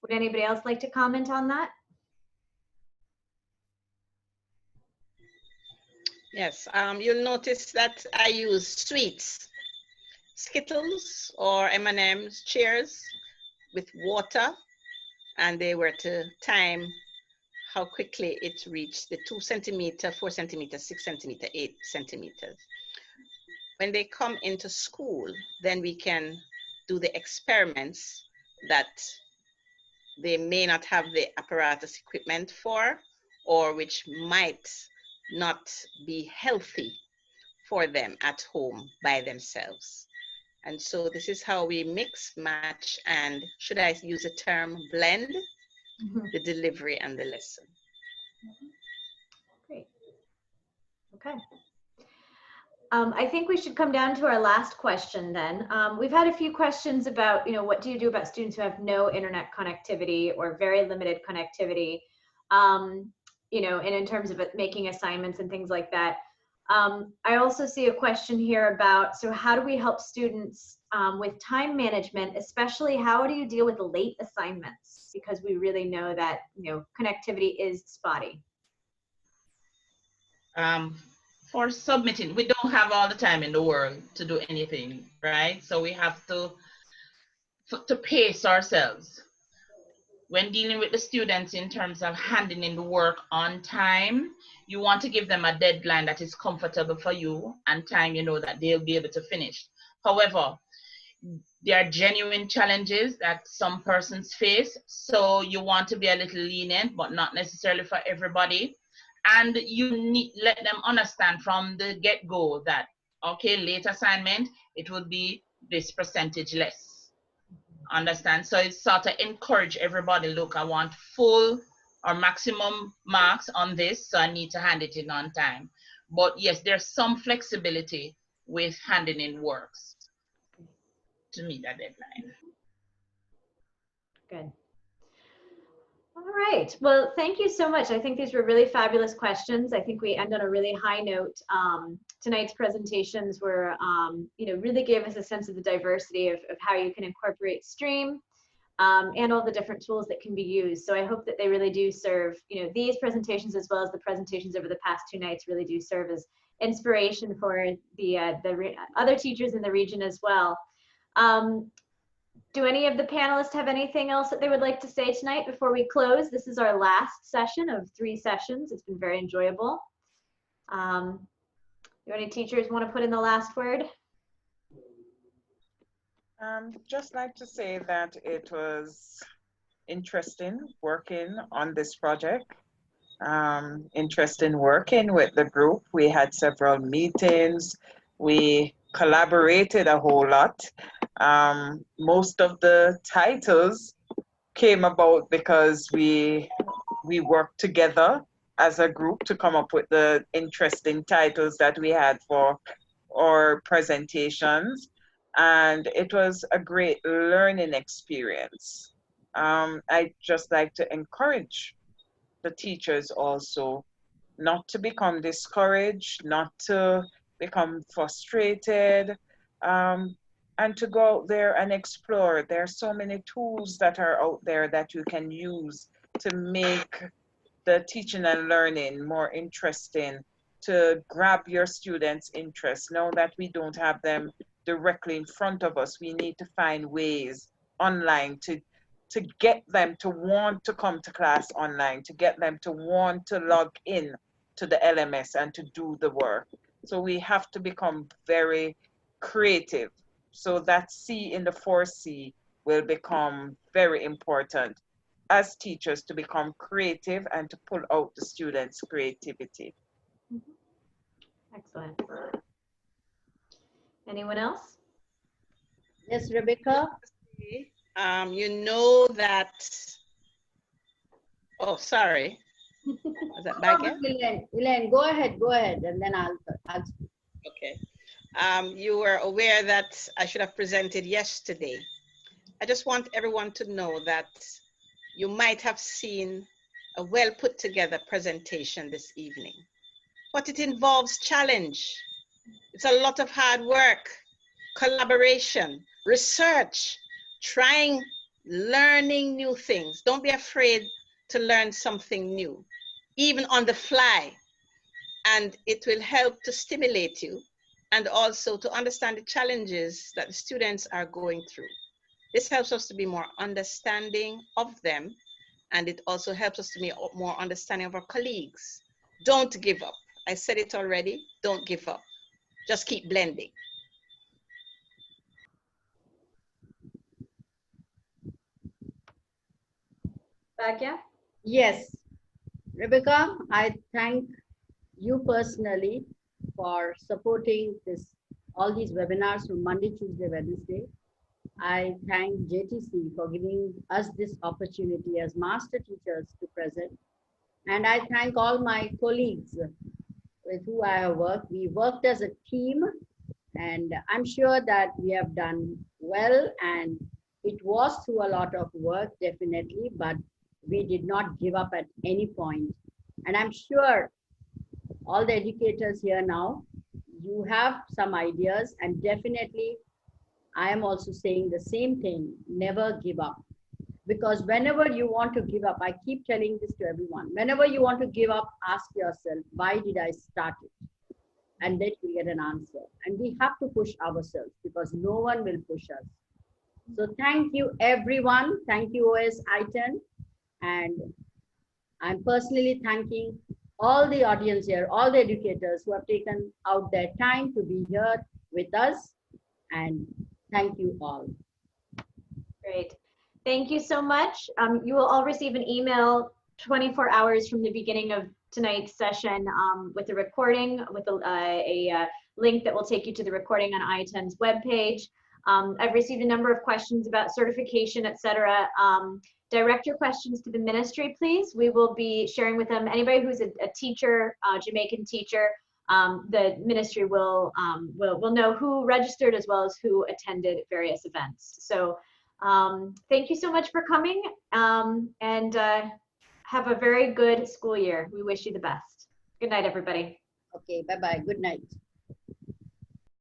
Would anybody else like to comment on that? Yes, you'll notice that I use sweets, Skittles or M&M's, Cheers with water, and they were to time how quickly it reached the 2 centimeter, 4 centimeter, 6 centimeter, 8 centimeters. When they come into school, then we can do the experiments that they may not have the apparatus equipment for, or which might not be healthy for them at home by themselves. And so this is how we mix, match, and should I use the term blend, the delivery and the lesson. Great. Okay. I think we should come down to our last question then. We've had a few questions about, what do you do about students who have no internet connectivity or very limited connectivity, and in terms of making assignments and things like that. I also see a question here about, so how do we help students with time management, especially how do you deal with late assignments? Because we really know that, connectivity is spotty. For submitting, we don't have all the time in the world to do anything, right? So we have to pace ourselves. When dealing with the students in terms of handing in the work on time, you want to give them a deadline that is comfortable for you and time you know that they'll be able to finish. However, there are genuine challenges that some persons face, so you want to be a little lenient, but not necessarily for everybody. And you need let them understand from the get-go that, okay, late assignment, it will be this percentage less. Understand? So it's sort of encourage everybody, look, I want full or maximum marks on this, so I need to hand it in on time. But yes, there's some flexibility with handing in works to meet that deadline. Good. All right. Well, thank you so much. I think these were really fabulous questions. I think we end on a really high note. Tonight's presentations were, really gave us a sense of the diversity of how you can incorporate stream and all the different tools that can be used. So I hope that they really do serve, these presentations as well as the presentations over the past 2 nights really do serve as inspiration for the other teachers in the region as well. Do any of the panelists have anything else that they would like to say tonight before we close? This is our last session of 3 sessions. It's been very enjoyable. Do any teachers want to put in the last word? Just like to say that it was interesting working on this project. Interesting working with the group. We had several meetings. We collaborated a whole lot. Most of the titles came about because we worked together as a group to come up with the interesting titles that we had for our presentations. And it was a great learning experience. I'd just like to encourage the teachers also not to become discouraged, not to become frustrated, and to go out there and explore. There are so many tools that are out there that you can use to make the teaching and learning more interesting, to grab your students' interest. Now that we don't have them directly in front of us, we need to find ways online to get them to want to come to class online, to get them to want to log in to the LMS and to do the work. So we have to become very creative. So that C in the 4C will become very important as teachers, to become creative and to pull out the students' creativity. Excellent. Anyone else? Yes, Rebecca. You know that, oh, sorry. Was that Bhagya? Elaine, go ahead, and then I'll speak. Okay. You were aware that I should have presented yesterday. I just want everyone to know that you might have seen a well put together presentation this evening, but it involves challenge. It's a lot of hard work, collaboration, research, learning new things. Don't be afraid to learn something new, even on the fly. And it will help to stimulate you and also to understand the challenges that the students are going through. This helps us to be more understanding of them, and it also helps us to be more understanding of our colleagues. Don't give up. I said it already, don't give up. Just keep blending. Bhagya? Yes, Rebecca, I thank you personally for supporting this all these webinars from Monday, Tuesday, Wednesday. I thank JTC for giving us this opportunity as master teachers to present. And I thank all my colleagues with who I have worked. We worked as a team, and I'm sure that we have done well, and it was through a lot of work, definitely, but we did not give up at any point. And I'm sure all the educators here now, you have some ideas, and definitely I am also saying the same thing, never give up. Because whenever you want to give up, I keep telling this to everyone, whenever you want to give up, ask yourself, why did I start it? And then you get an answer. And we have to push ourselves because no one will push us. So thank you, everyone. Thank you, OS I-10. And I'm personally thanking all the audience here, all the educators who have taken out their time to be here with us. And thank you all. Great. Thank you so much. You will all receive an email 24 hours from the beginning of tonight's session with a recording, with a link that will take you to the recording on I-10's webpage. I've received a number of questions about certification, etc. Direct your questions to the ministry, please. We will be sharing with them. Anybody who's a teacher, Jamaican teacher, the ministry will know who registered as well as who attended various events. So thank you so much for coming, and have a very good school year. We wish you the best. Good night, everybody. Okay, bye-bye. Good night.